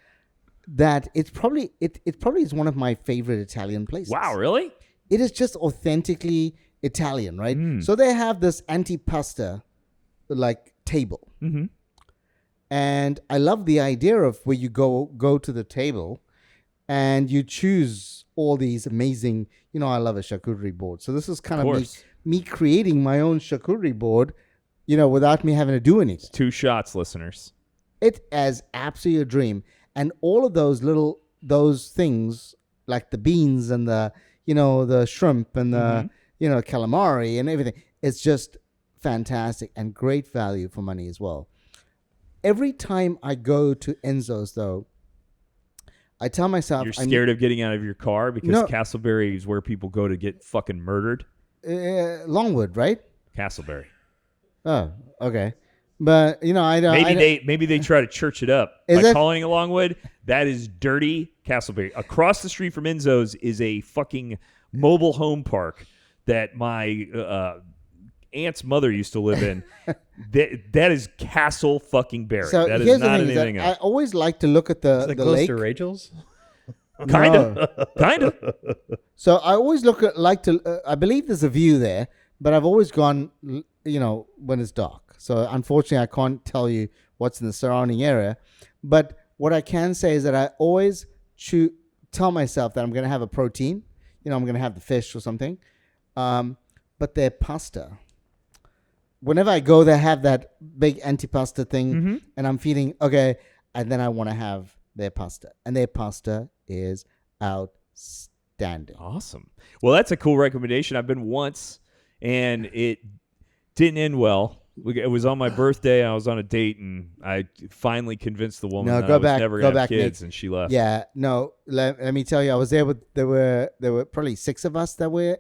[SPEAKER 3] that it probably is one of my favorite Italian places.
[SPEAKER 1] Wow, really?
[SPEAKER 3] It is just authentically Italian, right? So they have this antipasta like table. And I love the idea of where you go to the table and you choose all these amazing, I love a charcuterie board. So this is kind of me creating my own charcuterie board, without me having to do anything.
[SPEAKER 1] It's 2 shots, listeners.
[SPEAKER 3] It is absolutely a dream. And all of those things, like the beans and the shrimp and the, calamari and everything, it's just fantastic and great value for money as well. Every time I go to Enzo's, though, I tell myself...
[SPEAKER 1] You're scared of getting out of your car because Castleberry is where people go to get fucking murdered?
[SPEAKER 3] Longwood, right?
[SPEAKER 1] Castleberry.
[SPEAKER 3] Oh, okay. But, I don't...
[SPEAKER 1] Maybe they try to church it up by calling it Longwood. That is dirty Castleberry. Across the street from Enzo's is a fucking mobile home park that my... aunt's mother used to live in. that is Castle fucking Berry.
[SPEAKER 3] So
[SPEAKER 1] that
[SPEAKER 3] is
[SPEAKER 1] not
[SPEAKER 3] thing,
[SPEAKER 1] anything else.
[SPEAKER 3] I always like to look at the
[SPEAKER 2] close
[SPEAKER 3] lake.
[SPEAKER 2] To Rachel's?
[SPEAKER 1] Kind of.
[SPEAKER 3] So I always I believe there's a view there, but I've always gone, when it's dark. So unfortunately, I can't tell you what's in the surrounding area. But what I can say is that I always tell myself that I'm going to have a protein. I'm going to have the fish or something. But their pasta. Whenever I go there, have that big antipasta thing, and I'm feeling okay, and then I want to have their pasta, and their pasta is outstanding.
[SPEAKER 1] Awesome. Well, that's a cool recommendation. I've been once, and it didn't end well. It was on my birthday. I was on a date, and I finally convinced the woman that I was never going to have kids, and she left.
[SPEAKER 3] Yeah, no. Let me tell you, I was there with there were probably 6 of us that were,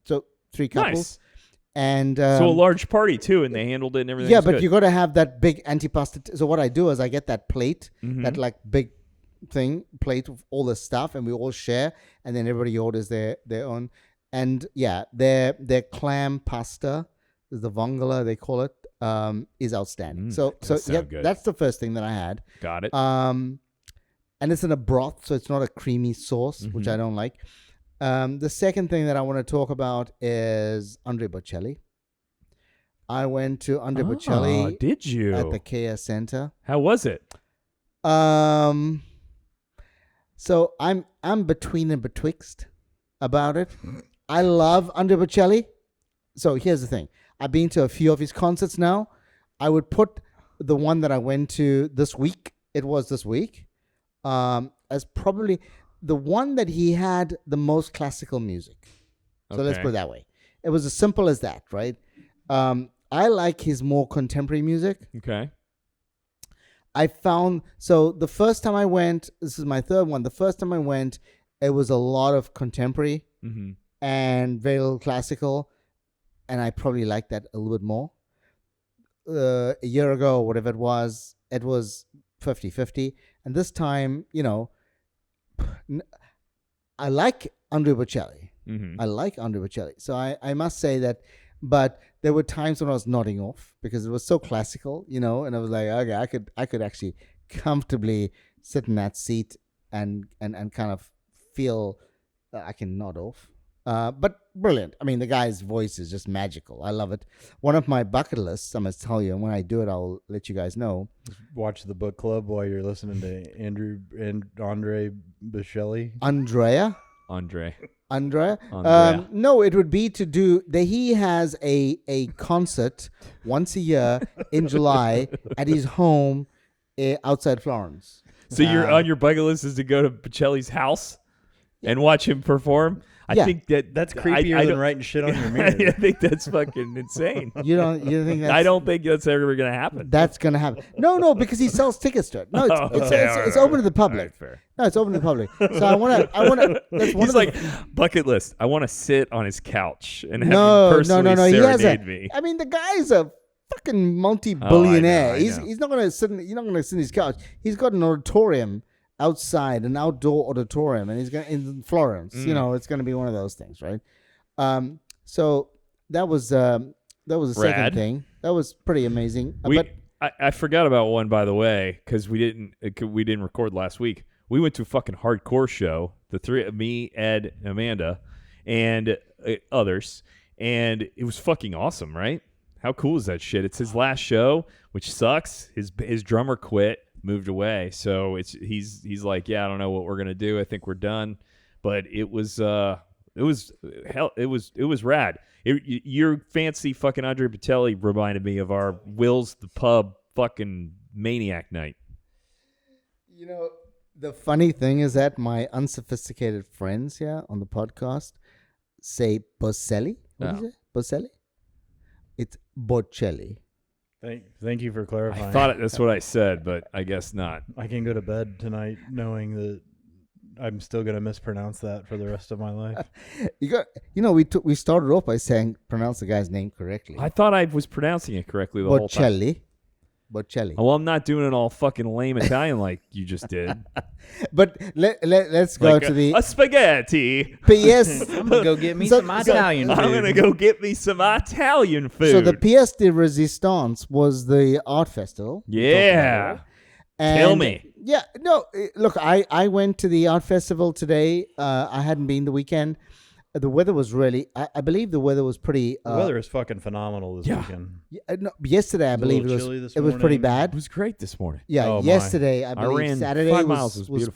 [SPEAKER 3] so 3 couples.
[SPEAKER 1] Nice.
[SPEAKER 3] And
[SPEAKER 1] so a large party too, and they handled it and everything.
[SPEAKER 3] Yeah, but
[SPEAKER 1] good.
[SPEAKER 3] you got to have that big antipasta. So what I do is I get that plate, that like big plate of all the stuff, and we all share, and then everybody orders their own. And yeah, their clam pasta, the vongola they call it, is outstanding. So yeah,
[SPEAKER 1] good.
[SPEAKER 3] That's the first thing that I had.
[SPEAKER 1] Got it.
[SPEAKER 3] And it's in a broth, so it's not a creamy sauce, which I don't like. The second thing that I want to talk about is Andre Bocelli. I went to Andre Bocelli.
[SPEAKER 1] Did you?
[SPEAKER 3] At the Kia Center.
[SPEAKER 1] How was it?
[SPEAKER 3] So I'm between and betwixt about it. I love Andre Bocelli. So here's the thing. I've been to a few of his concerts now. I would put the one that I went to this week. It was this week. As probably the one that he had the most classical music. So let's put it that way. It was as simple as that, right? I like his more contemporary music.
[SPEAKER 1] Okay.
[SPEAKER 3] I found, so the first time I went, this is my third one. The first time I went, it was a lot of contemporary and very little classical. And I probably liked that a little bit more. A year ago, or whatever it was 50-50. And this time, I like Andrea Bocelli.
[SPEAKER 1] Mm-hmm.
[SPEAKER 3] I like Andrea Bocelli. So I must say that, but there were times when I was nodding off because it was so classical, and I was like, okay, I could actually comfortably sit in that seat and kind of feel I can nod off. But brilliant. I mean, the guy's voice is just magical. I love it. One of my bucket lists, I must tell you, and when I do it, I'll let you guys know.
[SPEAKER 2] Watch the book club while you're listening to Andre Bocelli.
[SPEAKER 1] Andre.
[SPEAKER 3] No, it would be to do. He has a concert once a year in July at his home outside Florence.
[SPEAKER 1] So you're on your bucket list is to go to Bocelli's house and watch him perform? I think
[SPEAKER 2] that's creepier than writing shit on your mirror.
[SPEAKER 1] I think that's fucking insane.
[SPEAKER 3] You don't think that's...
[SPEAKER 1] I don't think that's ever going to happen.
[SPEAKER 3] That's going to happen. No, because he sells tickets to it. No, it's open to the public.
[SPEAKER 1] Right,
[SPEAKER 3] no, it's open to the public. So I want to. That's one
[SPEAKER 1] He's
[SPEAKER 3] of
[SPEAKER 1] like, bucket list. I want to sit on his couch and have him personally serenade me.
[SPEAKER 3] I mean, the guy's a fucking multi-billionaire.
[SPEAKER 1] I know.
[SPEAKER 3] He's not going to sit. You're not going to sit on his couch. He's got an auditorium outside, an outdoor auditorium, and he's going in Florence. It's going to be one of those things, right? So that was the second thing. That was pretty amazing.
[SPEAKER 1] I forgot about one, by the way, because we didn't record last week. We went to a fucking hardcore show. The three, me, Ed, Amanda, and others, and it was fucking awesome, right? How cool is that shit? It's his last show, which sucks. His drummer quit. Moved away, so he's like, yeah, I don't know what we're gonna do. I think we're done, but it was rad. Your fancy fucking Andre Bocelli reminded me of our Will's the Pub fucking maniac night.
[SPEAKER 3] The funny thing is that my unsophisticated friends here on the podcast say Bocelli. What is it? Bocelli? It's Bocelli.
[SPEAKER 2] Thank you for clarifying.
[SPEAKER 1] I thought that's what I said, but I guess not.
[SPEAKER 2] I can go to bed tonight knowing that I'm still going to mispronounce that for the rest of my life.
[SPEAKER 3] We started off by saying pronounce the guy's name correctly.
[SPEAKER 1] I thought I was pronouncing it correctly the whole time.
[SPEAKER 3] Bocelli.
[SPEAKER 1] Well, I'm not doing it all fucking lame Italian like you just did.
[SPEAKER 3] But let's go to
[SPEAKER 1] a spaghetti.
[SPEAKER 3] P.S.
[SPEAKER 2] I'm going to go get me some Italian food.
[SPEAKER 1] I'm going to go get me some Italian food.
[SPEAKER 3] So the pièce de résistance was the art festival.
[SPEAKER 1] Yeah. Tell me.
[SPEAKER 3] Yeah. No, look, I went to the art festival today. I hadn't been the weekend. The weather was really, I believe the weather was pretty...
[SPEAKER 2] the weather is fucking phenomenal this weekend.
[SPEAKER 3] Yesterday, I believe it was pretty bad.
[SPEAKER 1] It was great this morning.
[SPEAKER 3] Yeah, yesterday, I believe Saturday was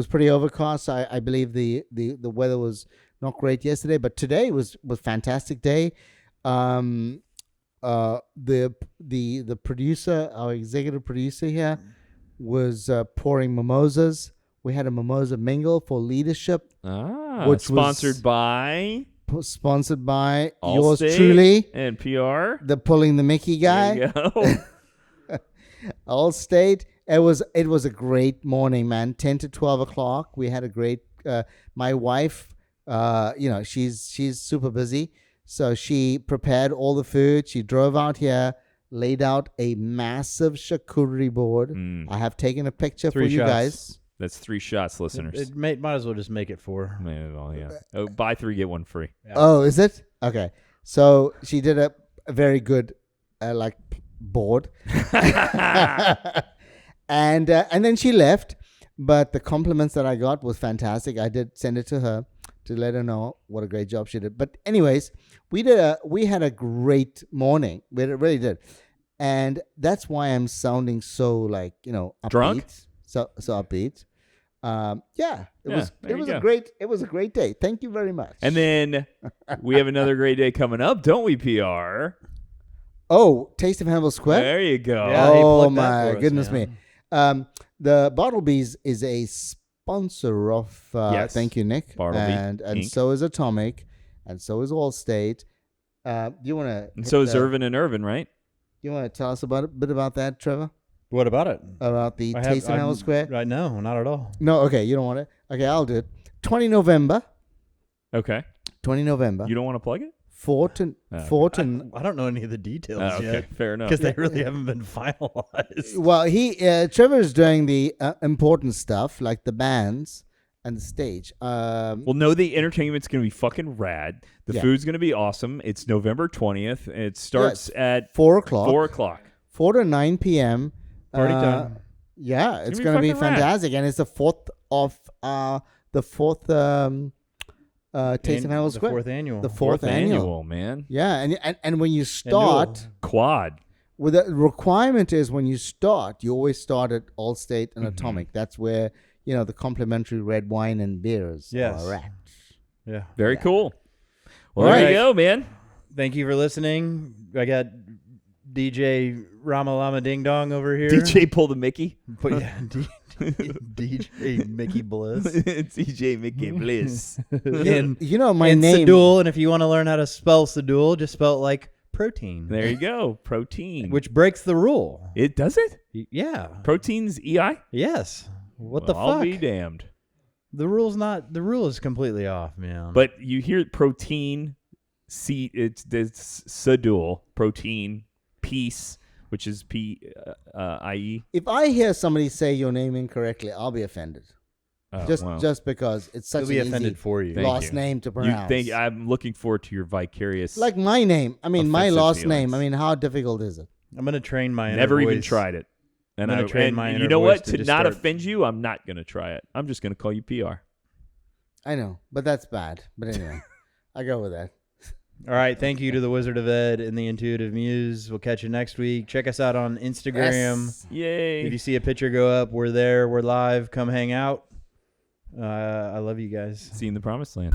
[SPEAKER 3] pretty overcast. I believe the weather was not great yesterday, but today was fantastic day. The producer, our executive producer here, was pouring mimosas. We had a mimosa mingle for leadership.
[SPEAKER 1] Which sponsored by
[SPEAKER 3] yours truly
[SPEAKER 1] and PR,
[SPEAKER 3] the pulling the Mickey guy.
[SPEAKER 1] There you go.
[SPEAKER 3] Allstate. It was a great morning, man. 10 to 12 o'clock. We had a great. My wife, she's super busy, so she prepared all the food. She drove out here, laid out a massive charcuterie board. I have taken a picture for you guys.
[SPEAKER 1] That's 3 shots, listeners.
[SPEAKER 2] It might as well just make it 4.
[SPEAKER 1] Oh, buy 3, get 1 free.
[SPEAKER 3] Yeah. Oh, is it? Okay. So she did a very good board. and then she left. But the compliments that I got was fantastic. I did send it to her to let her know what a great job she did. But anyways, we had a great morning. We really did. And that's why I'm sounding so upbeat.
[SPEAKER 1] Drunk?
[SPEAKER 3] So upbeat. It was a great day. Thank you very much.
[SPEAKER 1] And then we have another great day coming up, don't we, PR?
[SPEAKER 3] Oh, Taste of Hannibal Square?
[SPEAKER 1] There you go.
[SPEAKER 3] Yeah, oh my goodness me. The Bartleby's is a sponsor of thank you, Nick.
[SPEAKER 1] Bartleby
[SPEAKER 3] and so is Atomic, and so is Allstate. Do you want to?
[SPEAKER 1] And so is Irvin and Irvin, right?
[SPEAKER 3] You want to tell us a bit about that, Trevor?
[SPEAKER 2] What about it?
[SPEAKER 3] About the Taste of Hannibal Square?
[SPEAKER 2] Right, no, not at all.
[SPEAKER 3] No, okay, you don't want it. Okay, I'll do it. 20 November.
[SPEAKER 1] Okay.
[SPEAKER 3] 20 November.
[SPEAKER 1] You don't want to plug it?
[SPEAKER 3] Fortin.
[SPEAKER 2] I don't know any of the details yet.
[SPEAKER 1] Fair enough.
[SPEAKER 2] Because they really haven't been finalized.
[SPEAKER 3] Well, Trevor's doing the important stuff, like the bands and the stage.
[SPEAKER 1] Well, no, the entertainment's going to be fucking rad. The food's going to be awesome. It's November 20th. It starts at
[SPEAKER 3] 4 o'clock.
[SPEAKER 1] 4 o'clock.
[SPEAKER 3] 4 to 9 p.m.
[SPEAKER 2] Party time.
[SPEAKER 3] Yeah, it's going to be fantastic. And it's the 4th Taste of Hannibal Square.
[SPEAKER 2] The 4th annual.
[SPEAKER 3] The fourth annual,
[SPEAKER 1] man.
[SPEAKER 3] Yeah, and when you start...
[SPEAKER 1] Quad.
[SPEAKER 3] Well, the requirement is when you start, you always start at Allstate and Atomic. That's where, the complimentary red wine and beers are at.
[SPEAKER 2] Yeah.
[SPEAKER 1] Very cool. Well, there you go, man.
[SPEAKER 2] Thank you for listening. I got DJ Rama Lama Ding Dong over here.
[SPEAKER 1] DJ Pull the Mickey.
[SPEAKER 2] DJ Mickey Bliss.
[SPEAKER 1] It's DJ Mickey Bliss.
[SPEAKER 2] And
[SPEAKER 3] my name.
[SPEAKER 2] Sadul, and if you want to learn how to spell Sadul, just spell it like protein.
[SPEAKER 1] There you go. Protein.
[SPEAKER 2] Which breaks the rule.
[SPEAKER 1] It does it?
[SPEAKER 2] Yeah.
[SPEAKER 1] Protein's EI?
[SPEAKER 2] Yes. What the fuck?
[SPEAKER 1] I'll be damned.
[SPEAKER 2] The rule is completely off, man.
[SPEAKER 1] But you hear protein, it's Sadul, protein, peace, which is P-I-E.
[SPEAKER 3] If I hear somebody say your name incorrectly, I'll be offended. Just because it's such
[SPEAKER 2] He'll be
[SPEAKER 3] an
[SPEAKER 2] offended
[SPEAKER 3] easy
[SPEAKER 2] for you.
[SPEAKER 3] last name to pronounce.
[SPEAKER 1] I'm looking forward to your vicarious.
[SPEAKER 3] Like my name. I mean, my last
[SPEAKER 1] feelings.
[SPEAKER 3] name. I mean, how difficult is it?
[SPEAKER 2] I'm going to train my inner
[SPEAKER 1] Never
[SPEAKER 2] voice.
[SPEAKER 1] even tried it. And
[SPEAKER 2] I'm going to train my inner
[SPEAKER 1] you know
[SPEAKER 2] voice
[SPEAKER 1] what?
[SPEAKER 2] to
[SPEAKER 1] To
[SPEAKER 2] just
[SPEAKER 1] not
[SPEAKER 2] start-
[SPEAKER 1] offend you, I'm not going to try it. I'm just going to call you PR.
[SPEAKER 3] I know, but that's bad. But anyway, I go with that.
[SPEAKER 2] All right. Thank you to the Wizard of Ed and the Intuitive Muse. We'll catch you next week. Check us out on Instagram.
[SPEAKER 3] Yes.
[SPEAKER 1] Yay.
[SPEAKER 2] If you see a picture go up, we're there. We're live. Come hang out. I love you guys.
[SPEAKER 1] See you in the promised land.